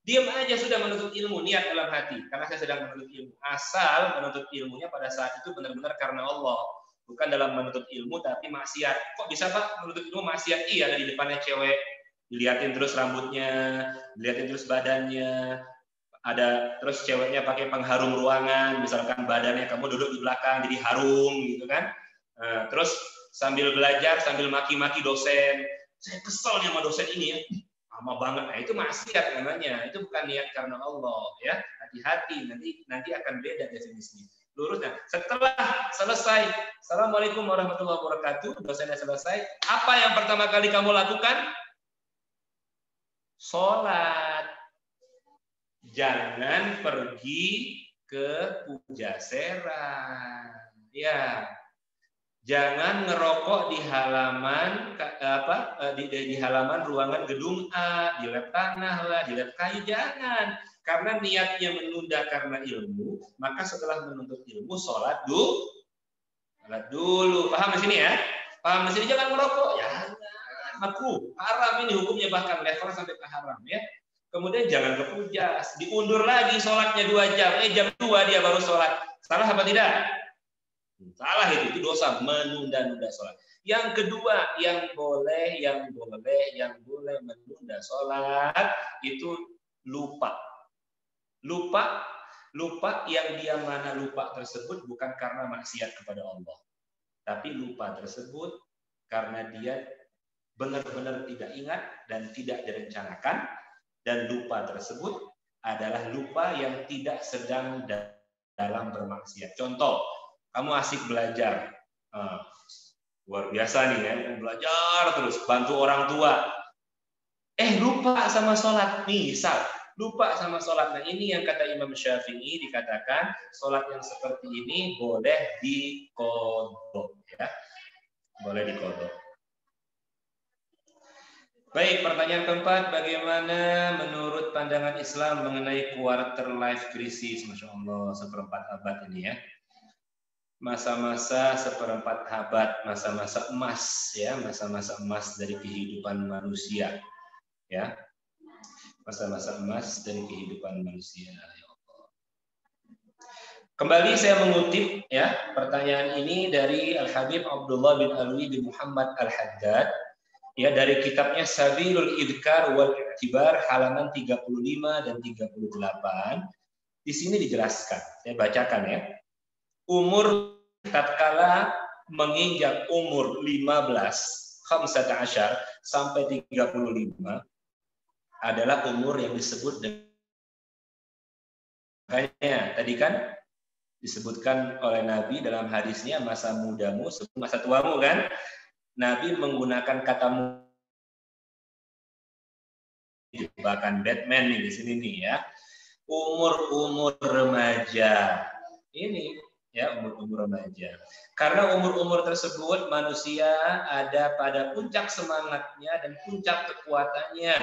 Diam aja sudah menuntut ilmu, niat dalam hati. Karena saya sedang menuntut ilmu. Asal menuntut ilmunya pada saat itu benar-benar karena Allah. Bukan dalam menuntut ilmu tapi maksiat. Kok bisa Pak menuntut ilmu maksiat? Iya, ada di depannya cewek. Dilihatin terus rambutnya, dilihatin terus badannya. ada terus ceweknya pakai pengharum ruangan, misalkan badannya kamu duduk di belakang jadi harum gitu kan. Terus sambil belajar sambil maki-maki dosen, saya kesel nih sama dosen ini ya, lama banget. Nah, itu maksiat namanya, itu bukan niat karena Allah ya. Hati-hati, nanti akan beda definisinya. Lurusnya setelah selesai, Assalamualaikum warahmatullahi wabarakatuh, dosennya selesai, apa yang pertama kali kamu lakukan? Sholat. Jangan pergi ke pujaseran. Ya. Jangan ngerokok di halaman di halaman ruangan gedung A, di lab tanah lah, di lab kayu, jangan. Karena niatnya menunda karena ilmu, maka setelah menuntut ilmu sholat dulu. Paham di sini ya? Paham di sini, jangan merokok. Ya, makruh, haram ini hukumnya, bahkan levelnya sampai ke haram ya. Kemudian jangan ke pujas, diundur lagi sholatnya 2 jam. Jam 2 dia baru sholat. Salah apa tidak? Salah, itu dosa, menunda-nunda sholat. Yang kedua, yang boleh menunda sholat itu lupa. Lupa yang dia mana lupa tersebut bukan karena maksiat kepada Allah. Tapi lupa tersebut karena dia benar-benar tidak ingat dan tidak direncanakan. Dan lupa tersebut adalah lupa yang tidak sedang dalam bermaksiat. Contoh, kamu asik belajar. Luar biasa nih ya, belajar terus, bantu orang tua. Lupa sama sholat, misal. Lupa sama sholat. Nah, ini yang kata Imam Syafi'i dikatakan sholat yang seperti ini boleh diqodho, ya. Boleh diqodho. Baik, pertanyaan keempat, bagaimana menurut pandangan Islam mengenai quarter life crisis? Masya Allah, seperempat abad ini ya. Masa-masa seperempat abad, masa-masa emas ya, masa-masa emas dari kehidupan manusia. Ya. Masa-masa emas dari kehidupan manusia. Ya Allah. Kembali saya mengutip ya pertanyaan ini dari Al-Habib Abdullah bin Alwi bin Muhammad Al-Haddad ya, dari kitabnya Sabilul Idhkar wal I'tibar halaman 35 dan 38. Di sini dijelaskan, saya bacakan ya. Umur tatkala menginjak umur 15, 15 sampai 35 adalah umur yang disebut dengan, makanya tadi kan disebutkan oleh Nabi dalam hadisnya, masa mudamu sebelum masa tuamu kan. Nabi menggunakan kata bahkan Batman nih di sini nih ya. Umur-umur remaja. Ini ya, umur-umur remaja. Karena umur-umur tersebut manusia ada pada puncak semangatnya dan puncak kekuatannya.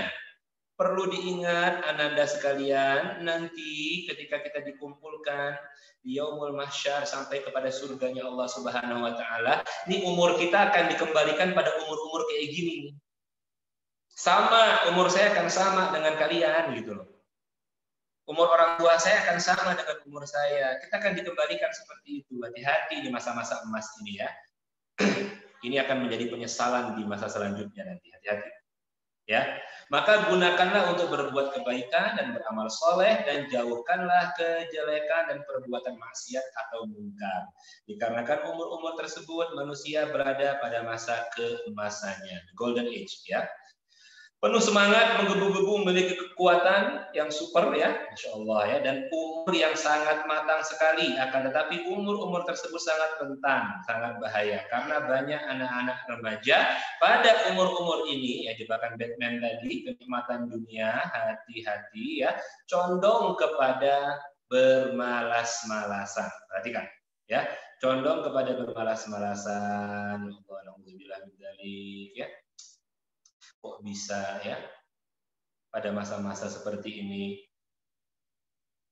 Perlu diingat ananda sekalian, nanti ketika kita dikumpulkan di Yaumul Mahsyar sampai kepada surganya Allah Subhanahu wa taala, ini umur kita akan dikembalikan pada umur-umur kayak gini. Sama, umur saya akan sama dengan kalian gitu loh. Umur orang tua saya akan sama dengan umur saya. Kita akan dikembalikan seperti itu. Hati-hati di masa-masa emas ini ya. Ini akan menjadi penyesalan di masa selanjutnya nanti. Hati-hati. Ya, maka gunakanlah untuk berbuat kebaikan dan beramal soleh, dan jauhkanlah kejelekan dan perbuatan maksiat atau mungkar. Dikarenakan umur-umur tersebut manusia berada pada masa keemasannya, golden age ya. Penuh semangat, menggebu-gebu, memiliki kekuatan yang super ya, Masya Allah ya, dan umur yang sangat matang sekali. Akan tetapi umur-umur tersebut sangat rentan, sangat bahaya, karena banyak anak-anak remaja pada umur-umur ini, ya jebakan Batman tadi, kenikmatan dunia, hati-hati ya, condong kepada bermalas-malasan. Perhatikan ya, condong kepada bermalas-malasan. Alhamdulillah ya. Kok bisa ya pada masa-masa seperti ini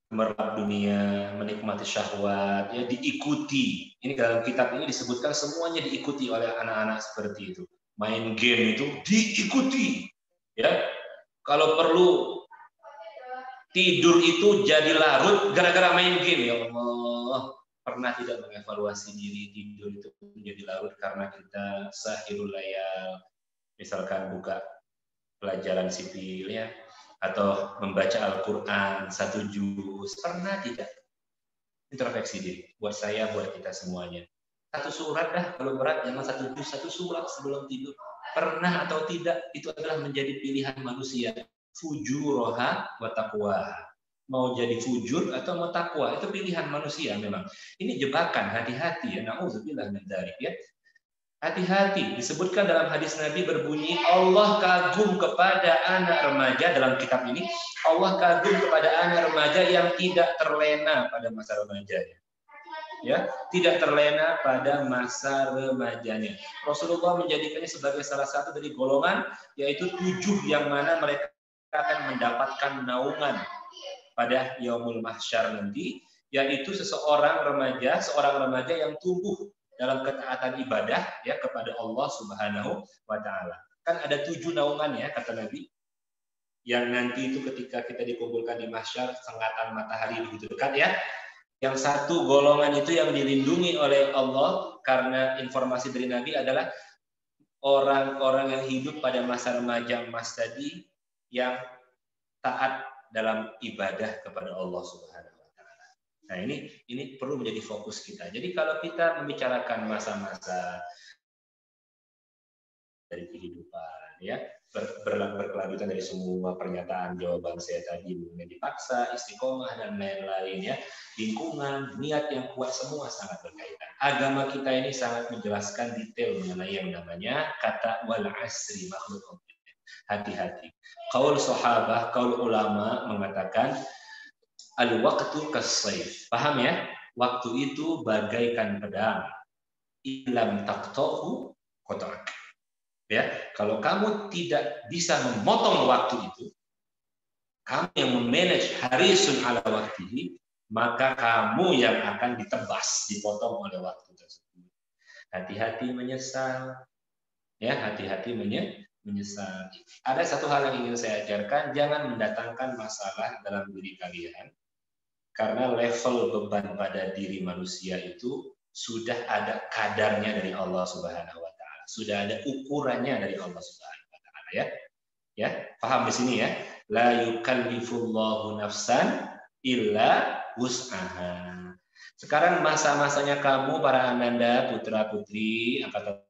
merlap dunia, menikmati syahwat, ya diikuti. Ini dalam kitab ini disebutkan semuanya diikuti oleh anak-anak seperti itu. Main game itu diikuti, ya. Kalau perlu tidur itu jadi larut gara-gara main game, ya Allah. Pernah tidak mengevaluasi diri, tidur itu menjadi larut karena kita sahirul layal. Misalkan buka pelajaran sipil ya, Atau membaca Al-Quran 1 juz? Pernah tidak? Introspeksi diri. Buat saya, buat kita semuanya. 1 surat dah, kalau berat jangan 1 juz, 1 surat sebelum tidur. Pernah atau tidak, itu adalah menjadi pilihan manusia. Fujuroha wa taqwaha. Mau jadi fujur atau mau takwa, itu pilihan manusia memang. Ini jebakan, hati-hati ya. Na'udzubillah min dzalik ya. Hati-hati, disebutkan dalam hadis Nabi berbunyi, Allah kagum kepada anak remaja dalam kitab ini. Allah kagum kepada anak remaja yang tidak terlena pada masa remajanya. Ya, tidak terlena pada masa remajanya. Rasulullah menjadikannya sebagai salah satu dari golongan, yaitu 7 yang mana mereka akan mendapatkan naungan pada yaumul mahsyar nanti, yaitu seorang remaja yang tumbuh dalam ketaatan ibadah ya kepada Allah Subhanahu wa taala. Kan ada 7 naungan ya kata Nabi. Yang nanti itu ketika kita dikumpulkan di mahsyar sengatan matahari begitu dekat ya. Yang 1 golongan itu yang dilindungi oleh Allah karena informasi dari Nabi adalah orang-orang yang hidup pada masa remaja emas tadi yang taat dalam ibadah kepada Allah Subhanahu wa taala. Nah, ini perlu menjadi fokus kita. Jadi kalau kita membicarakan masa-masa dari kehidupan ya, berkelanjutan dari semua pernyataan jawaban saya tadi mengenai dipaksa, istiqomah dan lain-lain ya, lingkungan, niat yang kuat semua sangat berkaitan. Agama kita ini sangat menjelaskan detail mengenai yang namanya kata wal asri, makhluk. Hati-hati. Qaul sahabah, qaul ulama mengatakan al-waqtu kas-sayf. Paham ya? Waktu itu bagaikan pedang. Ilam taqta'hu qata'ak. Ya, kalau kamu tidak bisa memotong waktu itu, kamu yang memanage harisun ala waktihi, maka kamu yang akan ditebas, dipotong oleh waktu tersebut. Hati-hati menyesal. Ya, hati-hati menyesal. Ada satu hal yang ingin saya ajarkan, jangan mendatangkan masalah dalam diri kalian. Karena level beban pada diri manusia itu sudah ada kadarnya dari Allah Subhanahu wa taala. Sudah ada ukurannya dari Allah Subhanahu wa taala ya. Ya, paham di sini ya? La yukallifullahu nafsan illa wus'aha. Sekarang masa-masanya kamu para ananda, putra-putri angkatan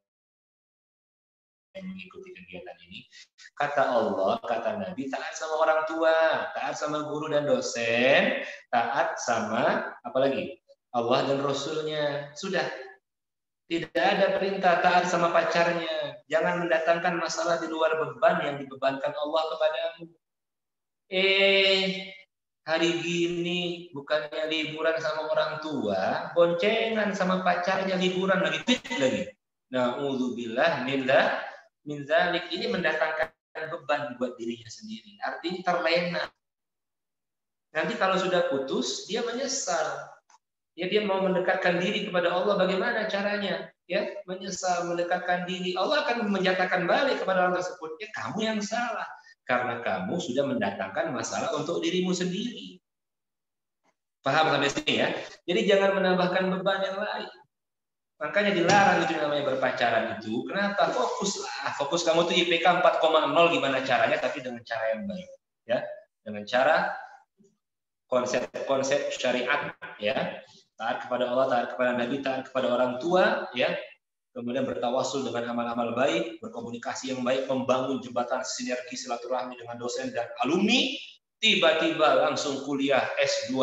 yang mengikuti kegiatan ini, kata Allah, kata Nabi, taat sama orang tua, taat sama guru dan dosen, taat sama apalagi Allah dan Rasulnya. Sudah, tidak ada perintah taat sama pacarnya. Jangan mendatangkan masalah di luar beban yang dibebankan Allah kepadamu. Hari gini bukannya liburan sama orang tua, boncengan sama pacarnya, liburan lagi, lagi. Na'udzubillah min dzalik, ini mendatangkan beban buat dirinya sendiri. Artinya terlena. Nanti kalau sudah putus, dia menyesal. Ya, dia mau mendekatkan diri kepada Allah, bagaimana caranya? Ya, menyesal, mendekatkan diri. Allah akan menyatakan balik kepada orang tersebut. Ya, kamu yang salah. Karena kamu sudah mendatangkan masalah untuk dirimu sendiri. Paham sampai sini ya? Jadi jangan menambahkan beban yang lain. Makanya dilarang itu namanya berpacaran itu. Kenapa? Fokuslah. Fokus kamu tuh IPK 4,0 gimana caranya, tapi dengan cara yang baik. Ya, dengan cara konsep-konsep syariat ya. Taat kepada Allah, taat kepada Nabi, taat kepada orang tua ya. Kemudian bertawasul dengan amal-amal baik, berkomunikasi yang baik, membangun jembatan sinergi silaturahmi dengan dosen dan alumni, tiba-tiba langsung kuliah S2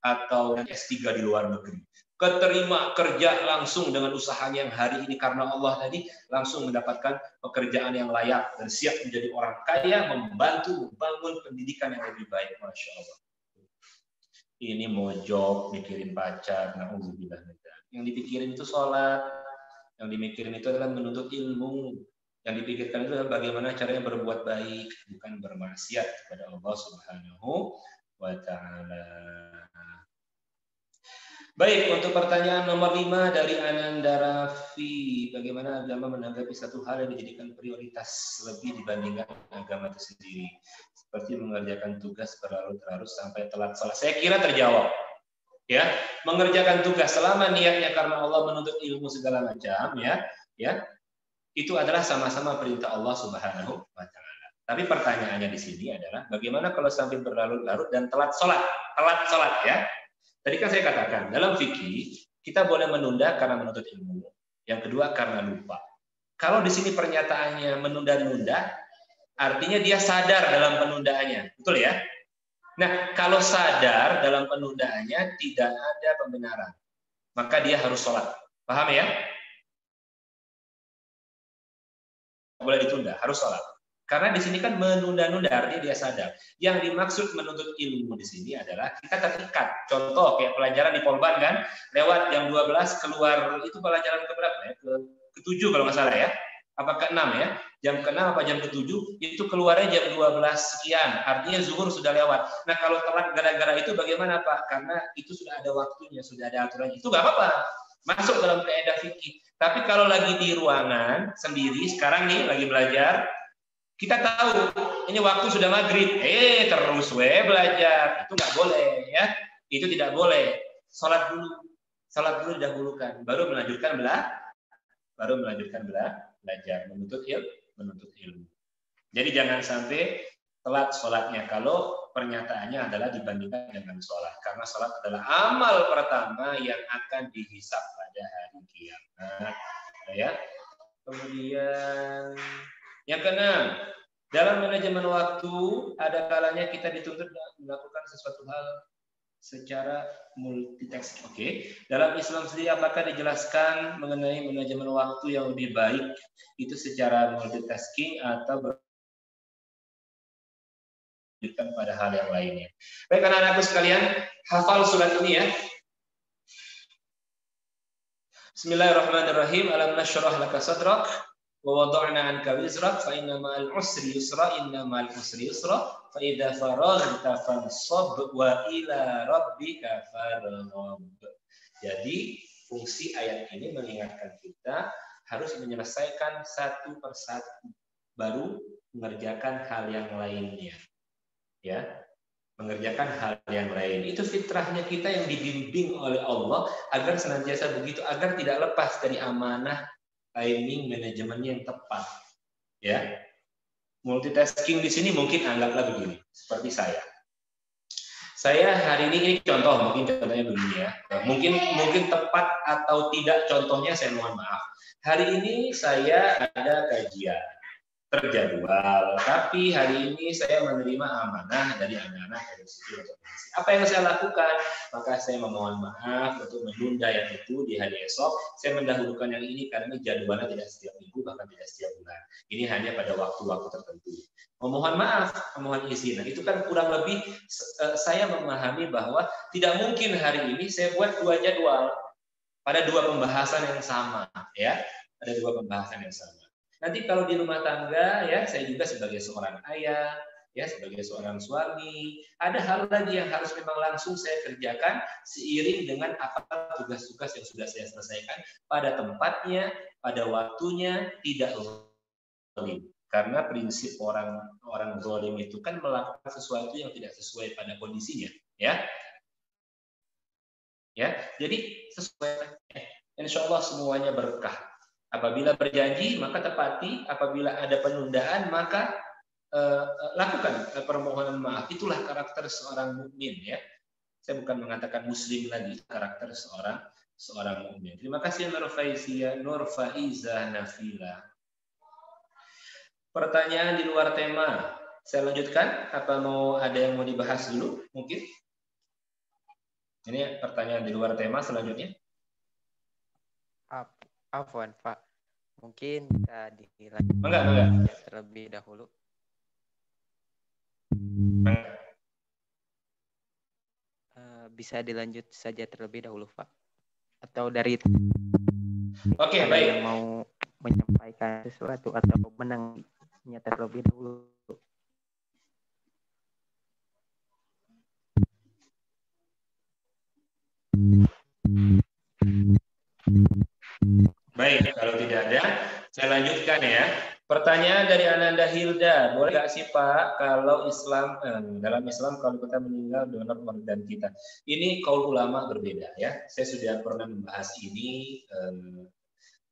atau S3 di luar negeri. Keterima kerja langsung dengan usahanya yang hari ini karena Allah tadi langsung mendapatkan pekerjaan yang layak dan siap menjadi orang kaya, membantu membangun pendidikan yang lebih baik. Masya Allah. Ini mau job, mikirin pacar, na'udzubillah. Yang dipikirin itu sholat, yang dimikirin itu adalah menuntut ilmu, yang dipikirkan itu adalah bagaimana caranya berbuat baik, bukan bermaksiat kepada Allah Subhanahu wa ta'ala. Baik, untuk pertanyaan nomor 5 dari Ananda Raffi, bagaimana agama menanggapi satu hal yang dijadikan prioritas lebih dibandingkan agama itu sendiri, seperti mengerjakan tugas berlarut-larut sampai telat salat. Saya kira terjawab. Ya, mengerjakan tugas selama niatnya karena Allah menuntut ilmu segala macam, ya, itu adalah sama-sama perintah Allah Subhanahu wa taala. Tapi pertanyaannya di sini adalah bagaimana kalau sampai berlarut-larut dan telat sholat ya. Tadi kan saya katakan dalam fikih kita boleh menunda karena menuntut ilmu. Yang kedua karena lupa. Kalau di sini pernyataannya menunda-nunda, artinya dia sadar dalam penundaannya, betul ya? Nah, kalau sadar dalam penundaannya tidak ada pembenaran, maka dia harus sholat. Paham ya? Boleh ditunda, harus sholat. Karena di sini kan menunda-nunda, artinya dia sadar. Yang dimaksud menuntut ilmu di sini adalah kita terikat. Contoh kayak pelajaran di Polban kan, lewat jam 12 keluar, itu pelajaran keberapa ya? Ke-7 kalau nggak salah ya. Apa ke-6 ya? Jam ke-6 apa jam ke-7 itu keluarnya jam 12 sekian. Artinya zuhur sudah lewat. Nah, kalau telat gara-gara itu bagaimana Pak? Karena itu sudah ada waktunya, sudah ada aturannya. Itu nggak apa-apa. Masuk dalam kaidah fikih. Tapi kalau lagi di ruangan sendiri, sekarang nih lagi belajar, kita tahu ini waktu sudah maghrib, terus belajar, itu nggak boleh ya, itu tidak boleh. Sholat dulu didahulukan, baru melanjutkan belajar, menuntut ilmu. Jadi jangan sampai telat sholatnya kalau pernyataannya adalah dibandingkan dengan sholat, karena sholat adalah amal pertama yang akan dihisab pada hari kiamat, ya. Kemudian yang keenam, dalam manajemen waktu ada kalanya kita dituntut melakukan sesuatu hal secara multitasking. Oke. Dalam Islam sendiri apakah dijelaskan mengenai manajemen waktu yang lebih baik itu secara multitasking atau berlanjutkan pada hal yang lainnya? Baik anak-anakku sekalian, hafal surat ini ya. Bismillahirrahmanirrahim. Alam nashrah laka sadrak wa wada'na anka wizrak fa inna ma'al usri yusra inna ma'al usri yusra fa idza faraghta fansab wa ila rabbika farghab. Jadi fungsi ayat ini mengingatkan kita harus menyelesaikan satu persatu baru mengerjakan hal yang lainnya. Ya, mengerjakan hal yang lain. Itu fitrahnya kita yang dibimbing oleh Allah agar senantiasa begitu, agar tidak lepas dari amanah timing manajemennya yang tepat. Ya, multitasking di sini mungkin anggaplah begini, seperti saya. Saya hari ini contoh, mungkin contohnya begini ya. Mungkin tepat atau tidak contohnya saya mohon maaf. Hari ini saya ada kajian terjadwal, tapi hari ini saya menerima amanah dari anak-anak dari situ. Apa yang saya lakukan? Maka saya memohon maaf untuk menunda yang itu di hari esok. Saya mendahulukan yang ini karena jadwalnya tidak setiap minggu, bahkan tidak setiap bulan. Ini hanya pada waktu-waktu tertentu. Memohon maaf, memohon izin. Nah, itu kan kurang lebih saya memahami bahwa tidak mungkin hari ini saya buat dua jadwal pada dua pembahasan yang sama, ya, ada dua pembahasan yang sama. Nanti kalau di rumah tangga, ya, saya juga sebagai seorang ayah, ya, sebagai seorang suami, ada hal lagi yang harus memang langsung saya kerjakan seiring dengan apa tugas-tugas yang sudah saya selesaikan pada tempatnya, pada waktunya, tidak zalim. Karena prinsip orang zalim itu kan melakukan sesuatu yang tidak sesuai pada kondisinya, ya. Ya, jadi sesuai. Insya Allah semuanya berkah. Apabila berjanji maka tepati, apabila ada penundaan maka lakukan permohonan maaf. Itulah karakter seorang mukmin, ya. Saya bukan mengatakan muslim lagi, karakter seorang mukmin. Terima kasih Nur Faizah Nafila. Pertanyaan di luar tema. Saya lanjutkan. Apa ada yang mau dibahas dulu? Mungkin. Ini pertanyaan di luar tema selanjutnya. Afwan, Pak. Mungkin bisa dilanjutkan enggak. Terlebih dahulu. Bisa dilanjut saja terlebih dahulu, Pak. Atau dari Oke, baik. Yang mau menyampaikan sesuatu atau menangnya terlebih dahulu. Baik, kalau tidak ada, saya lanjutkan ya. Pertanyaan dari Ananda Hilda, boleh nggak sih Pak kalau dalam Islam kalau kita meninggal donor organ kita? Ini kaul ulama berbeda ya. Saya sudah pernah membahas ini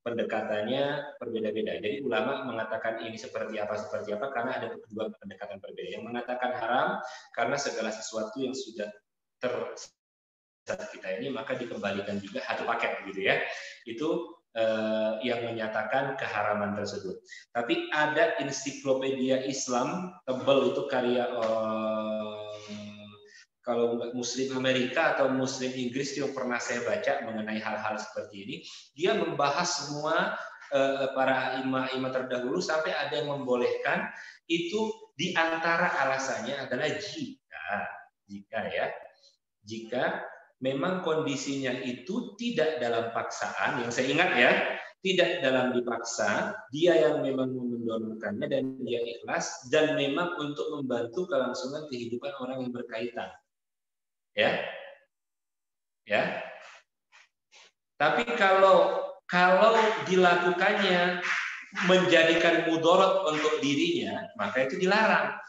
pendekatannya berbeda-beda. Jadi ulama mengatakan ini seperti apa karena ada kedua pendekatan berbeda. Yang mengatakan haram karena segala sesuatu yang sudah kita ini maka dikembalikan juga satu paket gitu ya. Itu yang menyatakan keharaman tersebut. Tapi ada ensiklopedia Islam tebal itu karya kalau nggak Muslim Amerika atau Muslim Inggris yang pernah saya baca mengenai hal-hal seperti ini, dia membahas semua para imam terdahulu sampai ada yang membolehkan itu di antara alasannya adalah jika memang kondisinya itu tidak dalam paksaan, yang saya ingat ya, tidak dalam dipaksa, dia yang memang mendonorkannya dan dia ikhlas dan memang untuk membantu kelangsungan kehidupan orang yang berkaitan. Ya. Tapi kalau dilakukannya menjadikan mudarat untuk dirinya, maka itu dilarang.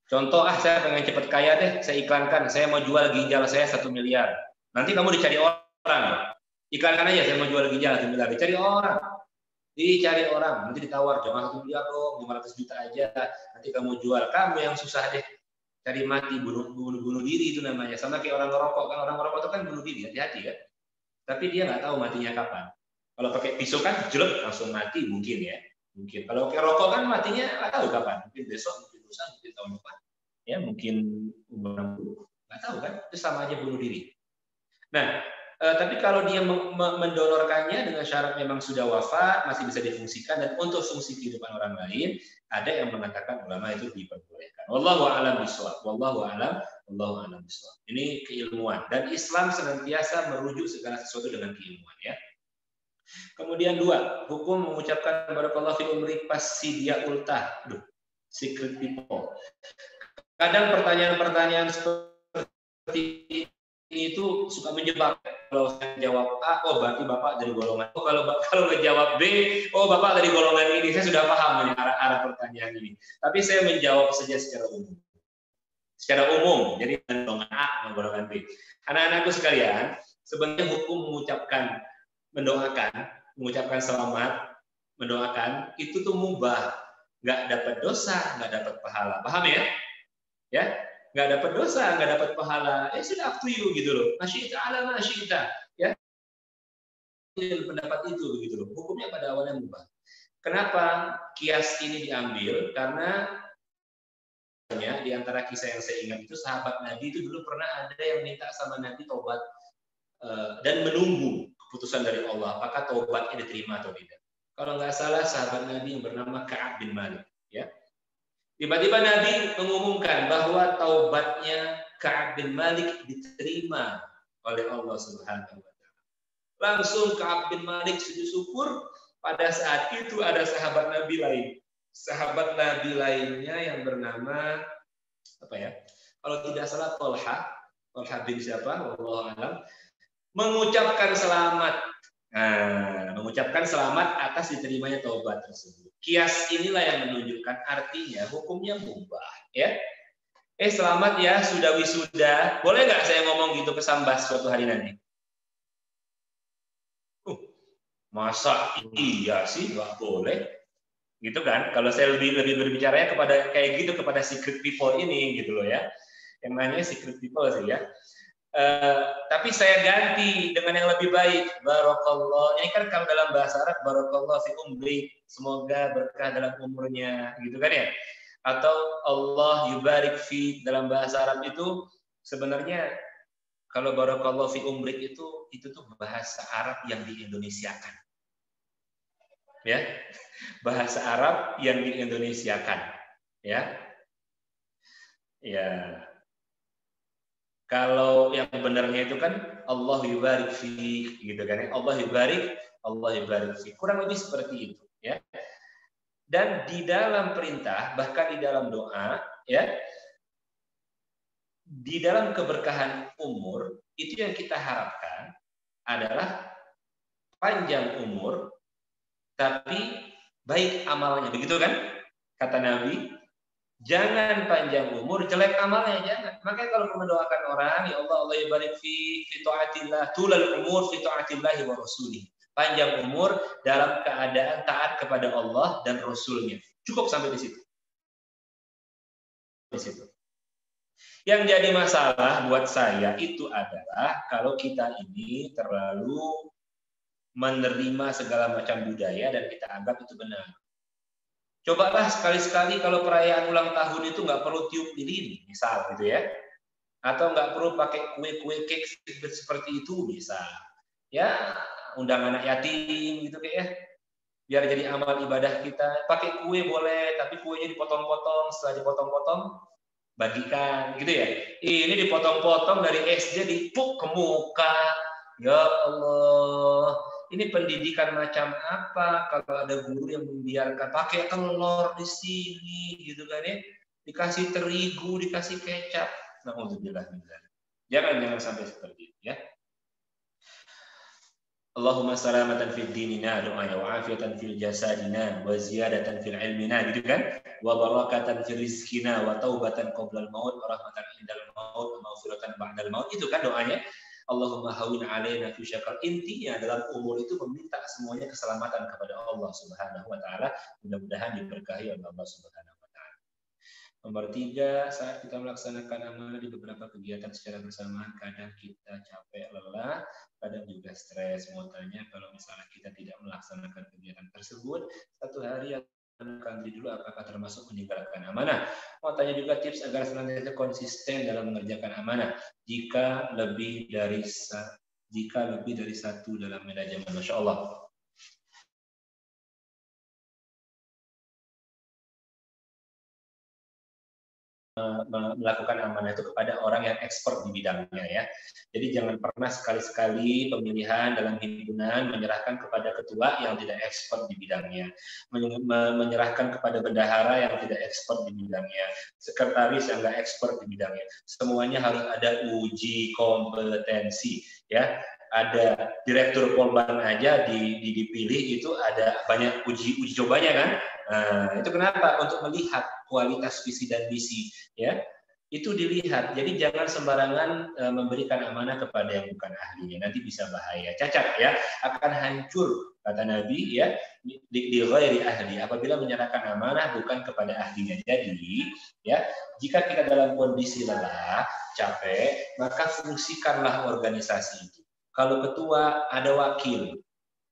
Contoh, saya pengen cepat kaya deh, saya iklankan, saya mau jual ginjal saya 1 miliar. Nanti kamu dicari orang. Iklankan aja, saya mau jual ginjal 1 miliar. Dicari orang. Nanti ditawar, jangan 1 miliar dong, 500 juta aja. Nanti kamu jual. Kamu yang susah deh. Cari mati, bunuh diri itu namanya. Sama kayak orang ngerokok. Kan orang ngerokok itu kan bunuh diri, hati-hati kan. Tapi dia nggak tahu matinya kapan. Kalau pakai pisau kan jelek langsung mati mungkin ya. Mungkin. Kalau pakai rokok kan matinya nggak tahu kapan. Mungkin besok, mungkin lusa, mungkin tahun depan. Ya mungkin umur 60. Nggak tahu kan. Itu sama aja bunuh diri. Nah, tapi kalau dia mendonorkannya dengan syarat memang sudah wafat, masih bisa difungsikan dan untuk fungsi kehidupan orang lain, ada yang mengatakan ulama itu diperbolehkan. Wallahu a'lam bishawab. Ini keilmuan dan Islam senantiasa merujuk segala sesuatu dengan keilmuan ya. Kemudian 2, hukum mengucapkan barakallahu fi umri pas si dia ultah. Secret people. Kadang pertanyaan-pertanyaan seperti itu suka menjebak. Kalau saya jawab A, oh berarti Bapak dari golongan. Oh, kalau menjawab B, oh Bapak dari golongan ini. Saya sudah paham arah pertanyaan ini. Tapi saya menjawab saja secara umum. Jadi golongan A dan golongan B. Anak-anakku sekalian, sebenarnya hukum mengucapkan selamat, mendoakan itu tuh mubah. Nggak dapat dosa, nggak dapat pahala. Paham ya? Ya? Nggak dapat dosa, nggak dapat pahala. Sudah up to you gitu loh. Masyita ala masyita. Ya. Pendapat itu begitu loh. Hukumnya pada awalnya mubah. Kenapa kias ini diambil? Karena di antara kisah yang saya ingat itu sahabat Nabi itu dulu pernah ada yang minta sama Nabi tobat dan menunggu keputusan dari Allah. Apakah tobatnya diterima atau tidak? Kalau nggak salah sahabat Nabi yang bernama Ka'ab bin Malik. Ya. Tiba-tiba Nabi mengumumkan bahwa taubatnya Ka'ab bin Malik diterima oleh Allah Subhanahu wa taala. Langsung Ka'ab bin Malik sujud syukur. Pada saat itu ada sahabat Nabi lain. Sahabat Nabi lainnya yang bernama apa ya? Kalau tidak salah Tolha bin siapa? Wallahu a'lam. Mengucapkan selamat. Mengucapkan selamat atas diterimanya taubat tersebut. Kias inilah yang menunjukkan artinya hukumnya mubah, ya. Selamat ya, sudah wisuda. Boleh nggak saya ngomong gitu ke Sambas suatu hari nanti? Masa iya sih nggak boleh? Gitu kan? Kalau saya lebih berbicaranya kayak gitu kepada secret people ini gitu loh ya. Yang namanya secret people sih ya. Tapi saya ganti dengan yang lebih baik. Barakallah. Ini kan kalau dalam bahasa Arab barakallah fi umri, semoga berkah dalam umurnya, gitu kan ya? Atau Allah yubarik fi dalam bahasa Arab itu sebenarnya kalau barakallah fi umri itu tuh bahasa Arab yang diindonesiakan. Ya. Bahasa Arab yang diindonesiakan, ya. Ya. Kalau yang benarnya itu kan Allah yubarik fi gitu kan ya. Allah yubarik fi. Kurang lebih seperti itu ya. Dan di dalam perintah bahkan di dalam doa ya. Di dalam keberkahan umur itu yang kita harapkan adalah panjang umur tapi baik amalnya. Begitu kan? Kata Nabi, jangan panjang umur, jelek amalnya jangan. Makanya kalau mendoakan orang, ya Allah yubarik fi taatillah, tulal umur fi taatillahi wa rasulih. panjang umur dalam keadaan taat kepada Allah dan Rasul-Nya. Cukup sampai di situ. Yang jadi masalah buat saya itu adalah kalau kita ini terlalu menerima segala macam budaya dan kita anggap itu benar. Cobalah sekali-sekali kalau perayaan ulang tahun itu nggak perlu tiup lilin, misal gitu ya. Atau nggak perlu pakai kue-kue cake seperti itu, misal. Ya, undang anak yatim gitu kayak ya. Biar jadi amal ibadah kita. Pakai kue boleh, tapi kuenya dipotong-potong, setelah dipotong-potong, bagikan gitu ya. Ini dipotong-potong dari SD dipuk ke muka. Ya Allah, ini pendidikan macam apa kalau ada guru yang membiarkan pakai telur di sini gitu kan ya, dikasih terigu, dikasih kecap. Nauzubillah min dzalik. Jangan sampai seperti itu ya. Allahumma salamatan fid dinina, doanya wa afiatan fil jasadina wa ziyadatan fil ilmina gitu kan, wa barakatan fil rizkina wa taubatan qoblal maut wa rahmatan indal maut wa maghfiratan ba'dal maut. Itu kan doanya. Allahumma hawin alaina fi syakar. Intinya dalam umur itu meminta semuanya keselamatan kepada Allah Subhanahu wa taala. Mudah-mudahan diberkahi oleh Allah Subhanahu wa taala. Nomor 3, saat kita melaksanakan amanah di beberapa kegiatan secara bersamaan, kadang kita capek, lelah, kadang juga stres. Mau tanya, kalau misalnya kita tidak melaksanakan kegiatan tersebut, satu hari akan diri dulu, apakah termasuk meninggalkan amanah? Mau tanya juga tips agar senantiasa konsisten dalam mengerjakan amanah. Jika lebih dari satu dalam manajemen, Masya Allah. Melakukan amanah itu kepada orang yang expert di bidangnya ya. Jadi jangan pernah sekali-sekali pemilihan dalam himpunan menyerahkan kepada ketua yang tidak expert di bidangnya, menyerahkan kepada bendahara yang tidak expert di bidangnya, sekretaris yang nggak expert di bidangnya. Semuanya harus ada uji kompetensi ya. Ada direktur Polban aja dipilih itu ada banyak uji cobanya kan. Nah, itu kenapa? Untuk melihat kualitas visi dan misi, ya. Itu dilihat. Jadi jangan sembarangan memberikan amanah kepada yang bukan ahlinya. Nanti bisa bahaya, cacat ya, akan hancur kata Nabi ya, di ghairi ahli, apabila menyerahkan amanah bukan kepada ahlinya. Jadi, ya, jika kita dalam kondisi lelah, capek, maka fungsikanlah organisasi itu. Kalau ketua ada wakil,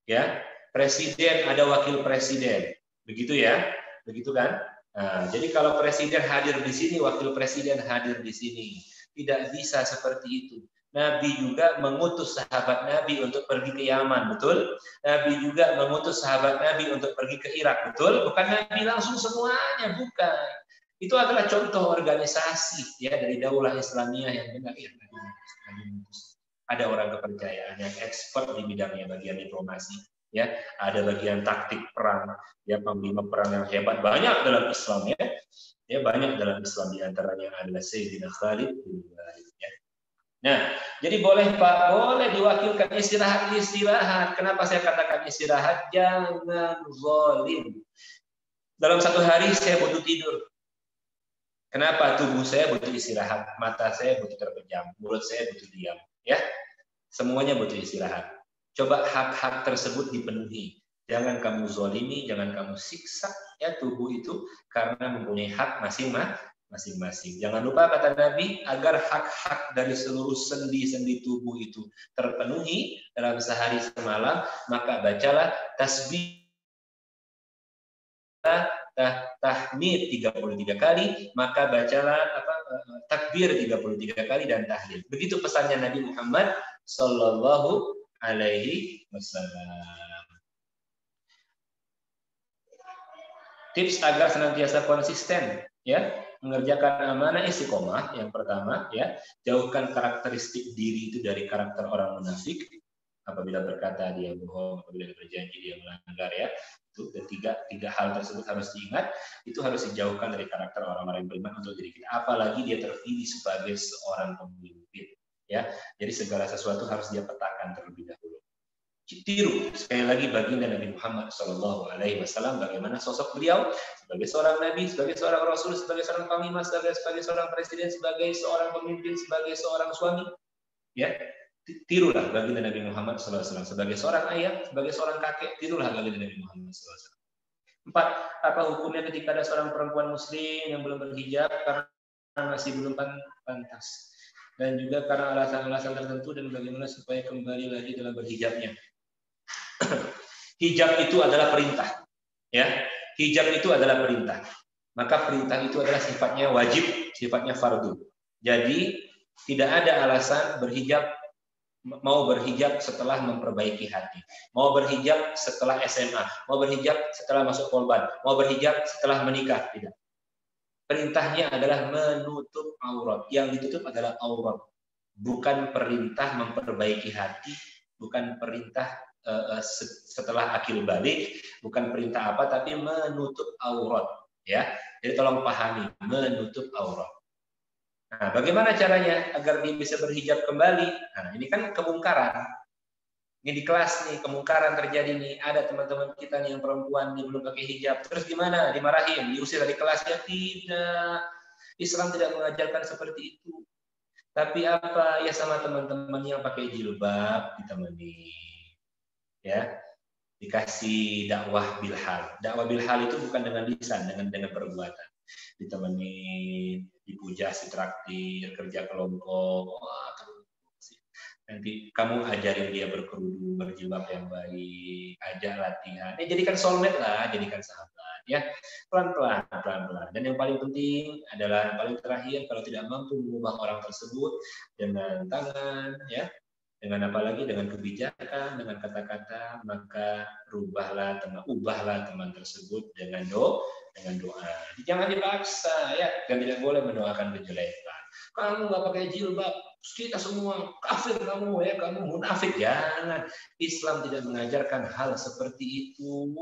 ya, presiden ada wakil presiden. Begitu ya, begitu kan? Nah, jadi kalau presiden hadir di sini, wakil presiden hadir di sini. Tidak bisa seperti itu. Nabi juga mengutus sahabat Nabi untuk pergi ke Yaman, betul? Nabi juga mengutus sahabat Nabi untuk pergi ke Irak, betul? Bukan Nabi langsung semuanya, bukan. Itu adalah contoh organisasi ya dari Daulah Islamiyah yang benar ya. Ada orang kepercayaan yang expert di bidangnya, bagian diplomasi. Ya, ada bagian taktik perang, ya, panglima perang yang hebat banyak dalam Islam ya banyak dalam Islam, di antaranya adalah Sayyidina Khalid bin Walid ya. Nah, jadi boleh Pak, boleh diwakilkan istirahat. Kenapa saya katakan istirahat? Jangan zalim. Dalam satu hari saya butuh tidur. Kenapa? Tubuh saya butuh istirahat, mata saya butuh terpejam, mulut saya butuh diam, ya. Semuanya butuh istirahat. Coba hak-hak tersebut dipenuhi. Jangan kamu zalimi, jangan kamu siksa ya tubuh itu karena mempunyai hak masing-masing. Jangan lupa kata Nabi, agar hak-hak dari seluruh sendi-sendi tubuh itu terpenuhi dalam sehari semalam, maka bacalah tasbih tahmid 33 kali, maka bacalah takbir 33 kali dan tahlil. Begitu pesannya Nabi Muhammad sallallahu alaihi wasallam. Tips agar senantiasa konsisten ya mengerjakan amanah istiqomah. Yang pertama ya, jauhkan karakteristik diri itu dari karakter orang munafik. Apabila berkata dia bohong, apabila berjanji dia melanggar ya. Itu tiga hal tersebut harus diingat. Itu harus dijauhkan dari karakter orang-orang beriman untuk diri kita. Apalagi dia terpilih sebagai seorang pemimpin. Ya, jadi segala sesuatu harus dia petakan terlebih dahulu. Tiru sekali lagi baginda Nabi Muhammad SAW, bagaimana sosok beliau sebagai seorang nabi, sebagai seorang rasul, sebagai seorang panglima, sebagai seorang presiden, sebagai seorang pemimpin, sebagai seorang suami. Ya, tirulah baginda Nabi Muhammad SAW. Sebagai seorang ayah, sebagai seorang kakek, tirulah baginda Nabi Muhammad SAW. 4. Apa hukumnya ketika ada seorang perempuan muslim yang belum berhijab karena masih belum pantas, dan juga karena alasan-alasan tertentu, dan bagaimana supaya kembali lagi dalam berhijabnya? Hijab itu adalah perintah, ya. Hijab itu adalah perintah. Maka perintah itu adalah sifatnya wajib, sifatnya fardu. Jadi tidak ada alasan mau berhijab setelah memperbaiki hati, mau berhijab setelah SMA, mau berhijab setelah masuk polban, mau berhijab setelah menikah. Tidak. Perintahnya adalah menutup aurat. Yang ditutup adalah aurat. Bukan perintah memperbaiki hati, bukan perintah setelah akil balik, bukan perintah apa, tapi menutup aurat, ya. Jadi tolong pahami, menutup aurat. Nah, bagaimana caranya agar dia bisa berhijab kembali? Nah, ini kan kemungkaran. Ini di kelas nih, kemungkaran terjadi nih. Ada teman-teman kita nih yang perempuan nih belum pakai hijab. Terus gimana? Dimarahin, diusir dari kelasnya? Tidak. Islam tidak mengajarkan seperti itu. Tapi apa? Ya sama teman-teman yang pakai jilbab ditemani. Ya, dikasih dakwah bilhal. Dakwah bilhal itu bukan dengan lisan, dengan perbuatan. Ditemani, dipuja, ditraktir, kerja kelompok. Wah, nanti kamu ajarin dia berkerudung, berjilbab yang baik, ajak latihan. Jadikan soulmate lah, jadikan sahabat, ya. Pelan-pelan. Dan yang paling penting adalah, yang paling terakhir, kalau tidak mampu mengubah orang tersebut dengan tangan, ya, dengan apa lagi, dengan kebijakan, dengan kata-kata, maka ubahlah teman tersebut dengan doa. Jangan dipaksa, ya, dan tidak boleh mendoakan kejelekan. Kamu nggak pakai jilbab, kita semua kafir kamu, ya, kamu munafik. Jangan. Islam tidak mengajarkan hal seperti itu.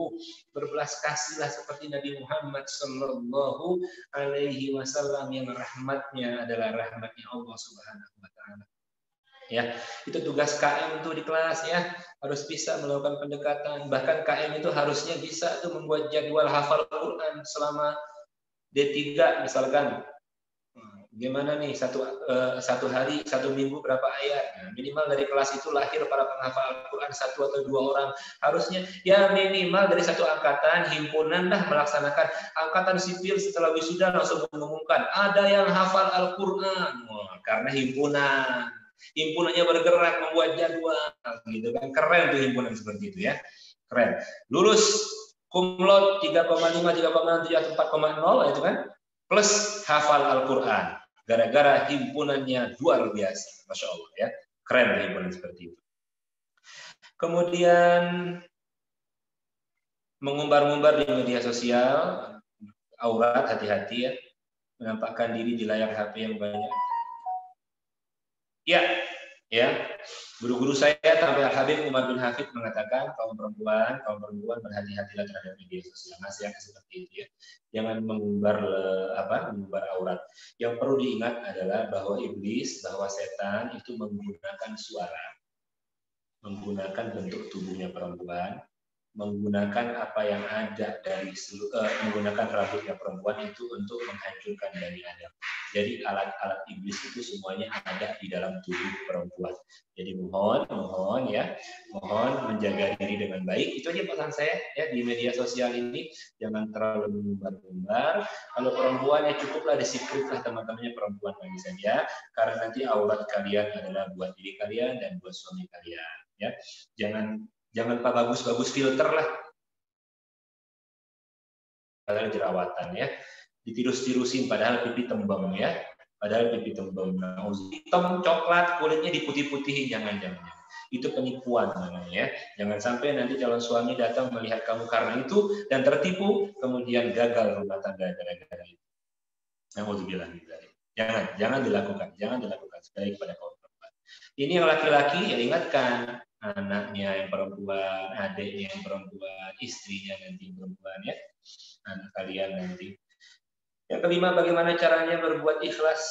Berbelas kasihlah seperti Nabi Muhammad Sallallahu Alaihi Wasallam yang rahmatnya adalah rahmatnya Allah Subhanahu Wa Taala. Ya, itu tugas KM itu di kelas, ya, harus bisa melakukan pendekatan. Bahkan KM itu harusnya bisa tuh membuat jadwal hafal Quran selama D3 misalkan. Gimana nih satu hari, satu minggu berapa ayat? Nah, minimal dari kelas itu lahir para penghafal Al-Quran 1 atau 2 orang. Harusnya ya minimal dari satu angkatan, himpunan dah melaksanakan. Angkatan sipil setelah wisuda langsung mengumumkan ada yang hafal Al-Quran. Karena himpunannya bergerak membuat jadwal, gitu kan. Keren tuh himpunan seperti itu, ya. Keren. Lulus cum laude 3,5, 3,6, 4,0 itu kan. Plus hafal Al-Quran. Gara-gara himpunannya luar biasa. Masya Allah, ya. Keren himpunan seperti itu. Kemudian mengumbar-ngumbar di media sosial, aurat, hati-hati, ya. Menampakkan diri di layar HP yang banyak. Ya. Guru-guru saya sampai Al-Habib Umar bin Hafid mengatakan kaum perempuan berhati-hatilah terhadap media sosial. Nasihatnya seperti itu, ya. Jangan mengumbar aurat. Yang perlu diingat adalah bahwa setan itu menggunakan suara, menggunakan bentuk tubuhnya perempuan, menggunakan apa yang ada menggunakan rambutnya perempuan itu untuk menghancurkan Bani Adam. Jadi alat-alat iblis itu semuanya ada di dalam tubuh perempuan. Jadi mohon menjaga diri dengan baik. Itu aja pesan saya, ya, di media sosial ini. Jangan terlalu mengumbar-umbar. Kalau perempuan ya cukuplah disikritlah teman-temannya perempuan lagi saja, karena nanti aurat kalian adalah buat diri kalian dan buat suami kalian, ya. Jangan bagus-bagus filter lah. Padahal jerawatan, ya. Ditirus-tirusin padahal pipi tembem, ya. Padahal pipi tembem. Hitam coklat, kulitnya diputih-putihin, jangan. Itu penipuan namanya, ya. Jangan sampai nanti calon suami datang melihat kamu karena itu dan tertipu, kemudian gagal rumah tangga gara-gara itu. Alhamdulillah. Jangan dilakukan sebaik pada kaum perempuan. Ini yang laki-laki, ya, ingatkan anaknya yang perempuan, adiknya yang perempuan, istrinya nanti yang perempuan, ya, anak kalian nanti. Yang kelima, bagaimana caranya berbuat ikhlas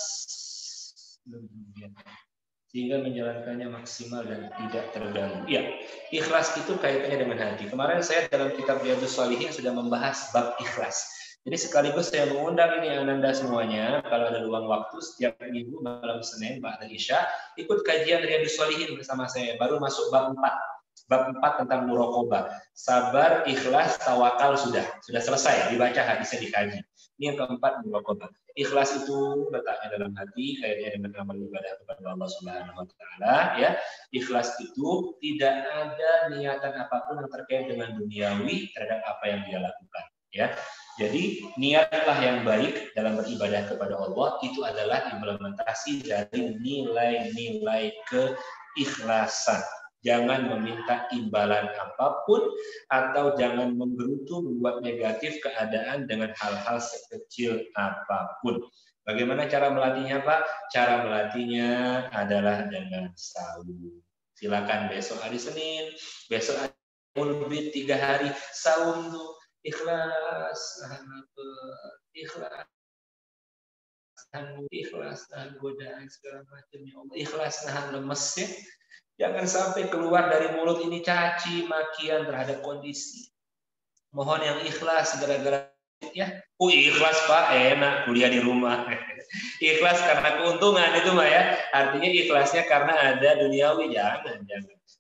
sehingga menjalankannya maksimal dan tidak terganggu. Ya, ikhlas itu kaitannya dengan hati. Kemarin saya dalam kitab Riyadhus Shalihin sudah membahas bab ikhlas. Jadi sekaligus saya mengundang ini Ananda semuanya, kalau ada luang waktu setiap minggu malam Senin ba'da Isya, ikut kajian Riyadhus Shalihin bersama saya. Baru masuk bab 4. Bab 4 tentang muraqabah. Sabar, ikhlas, tawakal sudah selesai dibaca hadisnya dikaji. Ini yang keempat, muraqabah. Ikhlas itu letaknya dalam hati, kayaknya dengan amal ibadah kepada Allah Subhanahu wa taala ya. Ikhlas itu tidak ada niatan apapun yang terkait dengan duniawi terhadap apa yang dia lakukan ya. Jadi niatlah yang baik dalam beribadah kepada Allah itu adalah implementasi dari nilai-nilai keikhlasan. Jangan meminta imbalan apapun atau jangan menggerutu membuat negatif keadaan dengan hal-hal sekecil apapun. Bagaimana cara melatihnya, Pak? Cara melatihnya adalah dengan saum. Silakan besok hari Senin, besok hari Mulbit 3 hari saum tuh ikhlas, ikhlas, nahan godaan segala macam ya Allah, ikhlas nahan lemes ya. Jangan sampai keluar dari mulut ini caci makian terhadap kondisi. Mohon yang ikhlas gara-gara ya. Ikhlas Pak, enak kuliah di rumah. Ikhlas karena keuntungan itu mah ya. Artinya ikhlasnya karena ada duniawi, jangan.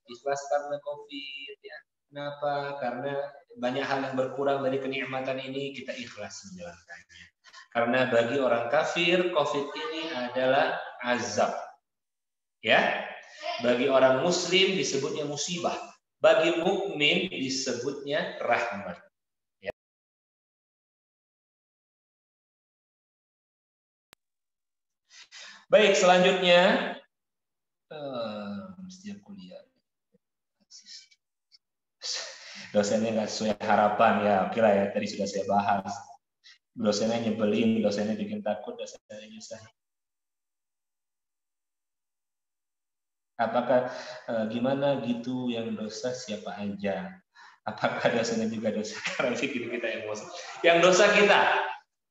Ikhlas karena Covid ya. Kenapa? Karena banyak hal yang berkurang dari kenikmatan ini, kita ikhlas menjalankannya. Karena bagi orang kafir, Covid ini adalah azab. Ya. Bagi orang muslim disebutnya musibah. Bagi mukmin disebutnya rahmat. Ya. Baik, selanjutnya setiap kuliah dosennya nggak sesuai harapan ya, oke lah ya, tadi sudah saya bahas. Dosennya nyebelin, dosennya bikin takut, dosennya nyusah. Apakah gimana gitu yang dosa siapa aja? Apakah dosanya juga dosa karena bikin kita emosi? Yang dosa kita,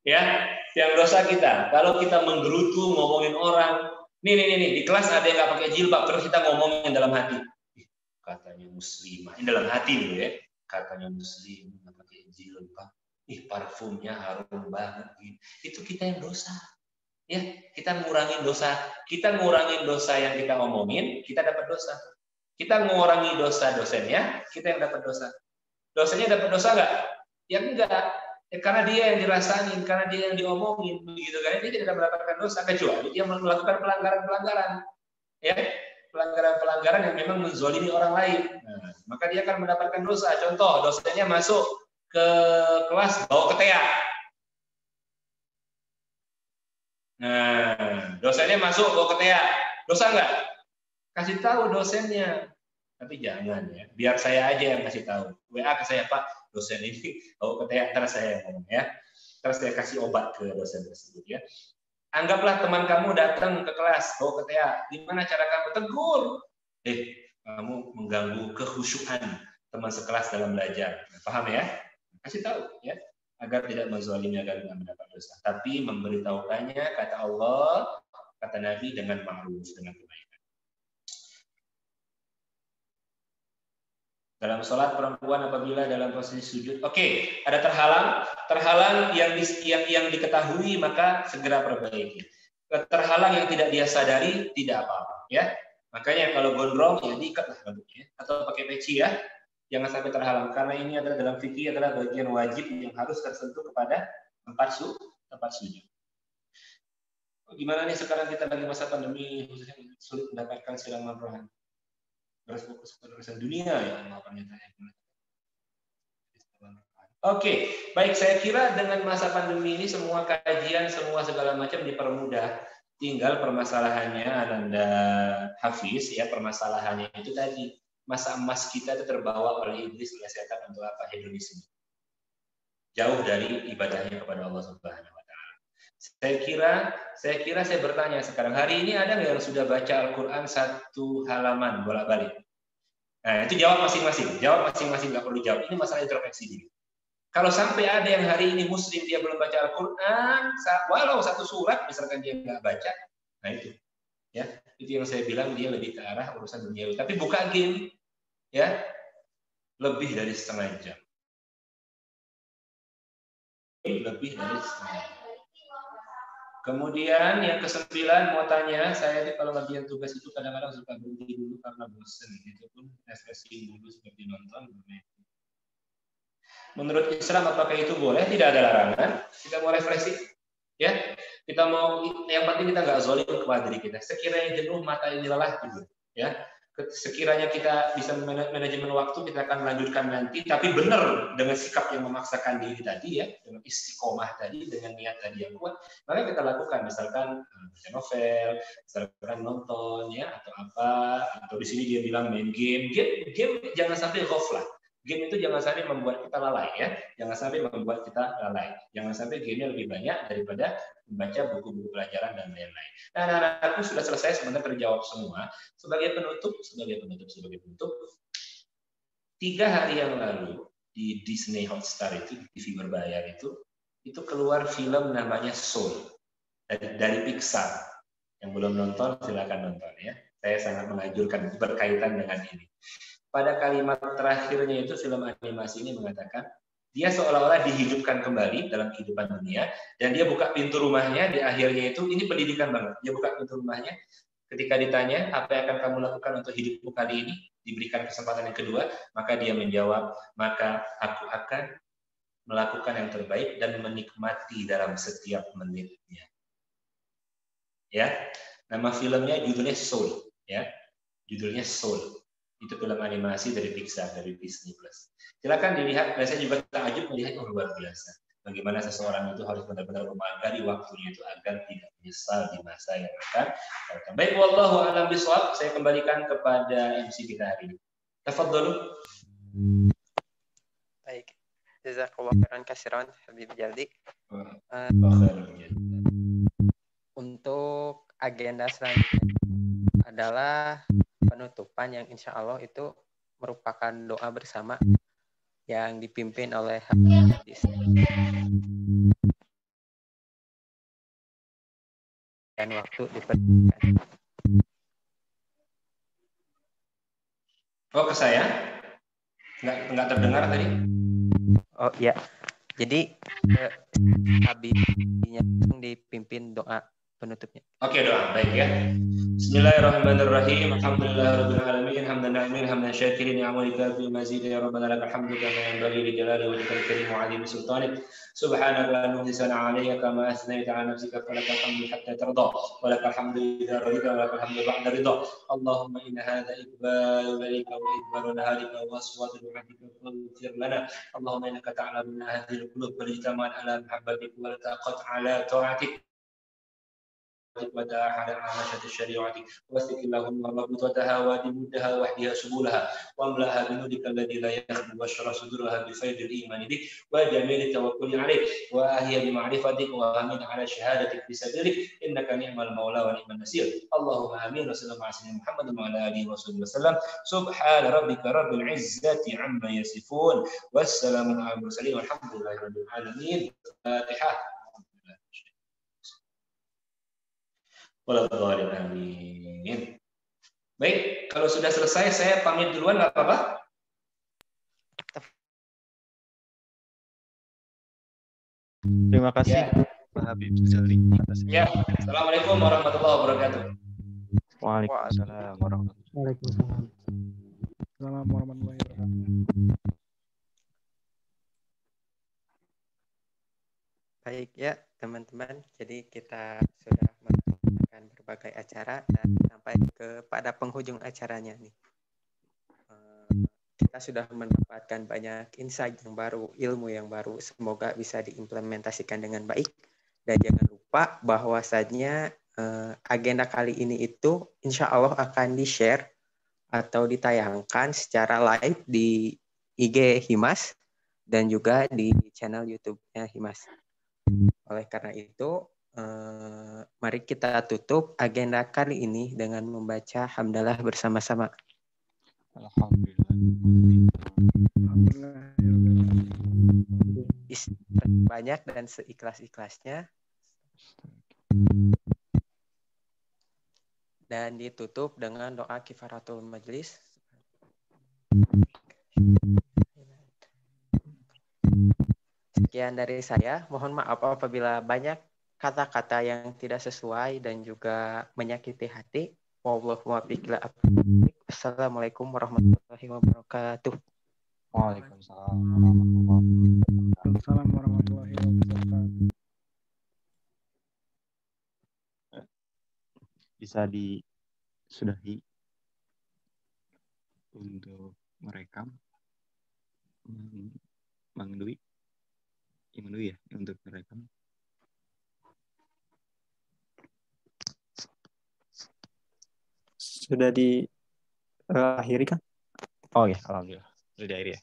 ya, yang dosa kita. Kalau kita menggerutu ngomongin orang, nih di kelas ada yang nggak pakai jilbab, terus kita ngomongin dalam hati, katanya muslimah, ini dalam hati nih ya, katanya muslim nggak pakai jilbab, parfumnya harum banget, itu kita yang dosa. Ya, kita ngurangin dosa yang kita omongin, kita dapat dosa. Kita mengurangi dosa dosennya, kita yang dapat dosa. Dosennya dapat dosa nggak? Ya enggak. Ya, karena dia yang dirasain, karena dia yang diomongin, begitu kan? Dia tidak mendapatkan dosa kecuali dia melakukan pelanggaran-pelanggaran, ya, pelanggaran-pelanggaran yang memang menzolimi orang lain. Nah, maka dia akan mendapatkan dosa. Contoh, dosennya masuk ke kelas bawa ketiak. Nah, dosennya masuk bawa ketiak, dosa nggak? Kasih tahu dosennya, tapi jangan ya, biar saya aja yang kasih tahu. WA ke saya, Pak, dosen ini bawa ketiak, terus saya ngomong ya, terus saya kasih obat ke dosen tersebut ya. Anggaplah teman kamu datang ke kelas bawa ketiak, gimana cara kamu tegur? Kamu mengganggu kekhusyukan teman sekelas dalam belajar, paham ya? Kasih tahu ya, agar tidak menzalimi, agar tidak mendapat dosa. Tapi memberitahukannya, kata Allah, kata Nabi, dengan ma'ruf, dengan kebaikan. Dalam sholat perempuan apabila dalam posisi sujud, ada terhalang yang diketahui maka segera perbaiki. Terhalang yang tidak dia sadari tidak apa-apa, ya. Makanya kalau gondrong ya diikatlah rambutnya atau pakai peci ya. Jangan sampai terhalang, karena ini adalah dalam fikih adalah bagian wajib yang harus tersentuh kepada tempat sujud. Gimana nih sekarang kita lagi masa pandemi, sulit mendapatkan siraman rohani. Harus fokus pada urusan dunia ya Allah ternyata. Baik, saya kira dengan masa pandemi ini semua kajian, semua segala macam dipermudah. Tinggal permasalahannya Ananda Hafiz ya, permasalahannya itu tadi. Masa emas kita itu terbawa oleh iblis, oleh setan untuk apa? Hedonisme. Jauh dari ibadahnya kepada Allah Subhanahu wa taala. Saya kira saya bertanya sekarang, hari ini ada nggak yang sudah baca Al-Qur'an 1 halaman bolak-balik? Nah, itu jawab masing-masing. Nggak perlu jawab. Ini masalah introspeksi diri. Kalau sampai ada yang hari ini muslim dia belum baca Al-Qur'an, walau 1 surat misalkan dia nggak baca, nah itu. Ya, itu yang saya bilang dia lebih ke arah urusan duniawi. Tapi buka game ya lebih dari setengah jam. lebih dari setengah. Kemudian yang ke-9 mau tanya, saya itu kalau ngerjain tugas itu kadang-kadang suka berhenti dulu karena bosan. Itu pun refreshing dulu seperti nonton. Menurut Islam apakah itu boleh? Tidak ada larangan. Kita mau refreshing, ya. Kita mau, yang penting kita nggak zolim kepada diri kita. Sekiranya jenuh, mata ini lelah tidur, ya. Sekiranya kita bisa manajemen waktu, kita akan lanjutkan nanti. Tapi benar dengan sikap yang memaksakan diri tadi, ya, dengan istiqomah tadi, dengan niat tadi yang kuat, maka kita lakukan. Misalkan baca novel, misalkan nonton, ya, atau apa. Atau di sini dia bilang main game. Game jangan sampai ghaflah. Game itu jangan sampai membuat kita lalai, ya. Jangan sampai membuat kita lalai. Jangan sampai gamenya lebih banyak daripada membaca buku-buku pelajaran dan lain-lain. Nah, anak-anakku sudah selesai sebenarnya terjawab semua. Sebagai penutup, 3 hari yang lalu di Disney Hotstar itu, di TV berbayar itu keluar film namanya Soul dari Pixar. Yang belum nonton silakan nonton, ya. Saya sangat menganjurkan berkaitan dengan ini. Pada kalimat terakhirnya itu film animasi ini mengatakan dia seolah-olah dihidupkan kembali dalam kehidupan dunia dan dia buka pintu rumahnya di akhirnya itu, ini pendidikan banget. Dia buka pintu rumahnya, ketika ditanya apa yang akan kamu lakukan untuk hidupmu kali ini, diberikan kesempatan yang kedua, maka dia menjawab, maka aku akan melakukan yang terbaik dan menikmati dalam setiap menitnya. Ya, nama filmnya judulnya Soul, ya. Judulnya Soul. Itu film animasi dari Pixar, dari Disney Plus. Silakan dilihat. Saya juga takjub melihat, luar biasa. Bagaimana seseorang itu harus benar-benar memagari waktunya itu agar tidak menyesal di masa yang akan datang. Baik, wallahu a'lam bishawab. Saya kembalikan kepada MC kita hari ini. Tafadhalu. Baik. Jazakallahu khairan katsiran Habib Jaldi. Untuk agenda selanjutnya adalah penutupan yang insya Allah itu merupakan doa bersama yang dipimpin oleh hadis. Dan waktu dipersilakan. Oh, ke saya? Nggak terdengar tadi? Oh iya. Jadi Habibnya dipimpin doa penutupnya. Oke, doa. Baik, ya. Bismillahirrahmanirrahim. Alhamdulillahirabbil alamin. Hamdan na'imin hamdan syakirin ni'malika fi mazid ya rabbana lakal hamdu kama yanbaghi li jalali wajhikal karim wa 'azimi sultanik. Subhanaka la nuhsi sana'an 'alayka kama asnaita 'ala nafsika falakal hamdu hatta tarda wa lakal hamdu idza radita wa lakal hamdu ba'da ridha. Allahumma inna hadha iqbalu ilayka wa idbaru naharika wa aswatu du'atika faghfir lana. Allahumma innaka ta'lamu anna hadhihi al-qulub qad ijtama'at 'ala mahabbatik wa iltaqat 'ala ta'atik. وداعها على عماشة الشريعة واسق اللهم ربطتها وادمدها واهدها سبلها واملأها بنورك الذي لا يخلو واشرح صدورها بفيض الإيمان بك وجميل التوكل عليك وأهي بمعرفتك وآمين على شهادتك في سبيلك إنك نعم المولى ونعم النصير. اللهم آمين وصلى الله على سيدنا محمد وعلى آله وصحبه وسلم. سبحان ربك رب العزة عما يصفون والسلام على المرسلين والحمد لله رب العالمين. الفاتحة. Amin. Baik, kalau sudah selesai saya pamit duluan, nggak apa-apa? Terima kasih, Pak Habib Jaldi. Ya, assalamualaikum warahmatullahi wabarakatuh. Waalaikumsalam warahmatullahi wabarakatuh. Assalamualaikum warahmatullahi wabarakatuh. Baik ya teman-teman, jadi kita sudah melakukan berbagai acara dan sampai kepada penghujung acaranya nih. Kita sudah mendapatkan banyak insight yang baru, ilmu yang baru. Semoga bisa diimplementasikan dengan baik. Dan jangan lupa bahwasannya agenda kali ini itu insya Allah akan di-share atau ditayangkan secara live di IG Himas dan juga di channel YouTube-nya Himas. Oleh karena itu, mari kita tutup agenda kali ini dengan membaca hamdalah bersama-sama. Banyak dan seikhlas-ikhlasnya. Dan ditutup dengan doa kifaratul majlis. Sekian dari saya. Mohon maaf apabila banyak kata-kata yang tidak sesuai dan juga menyakiti hati. Wallahu muwaffiq ila aqwamit thoriq. Assalamualaikum warahmatullahi wabarakatuh. Waalaikumsalam warahmatullahi wabarakatuh. Assalamualaikum warahmatullahi wabarakatuh. Bisa disudahi untuk merekam. Bang Dwi ya untuk merekam. Sudah diakhiri kan? Oh ya, alhamdulillah. Sudah diakhiri ya.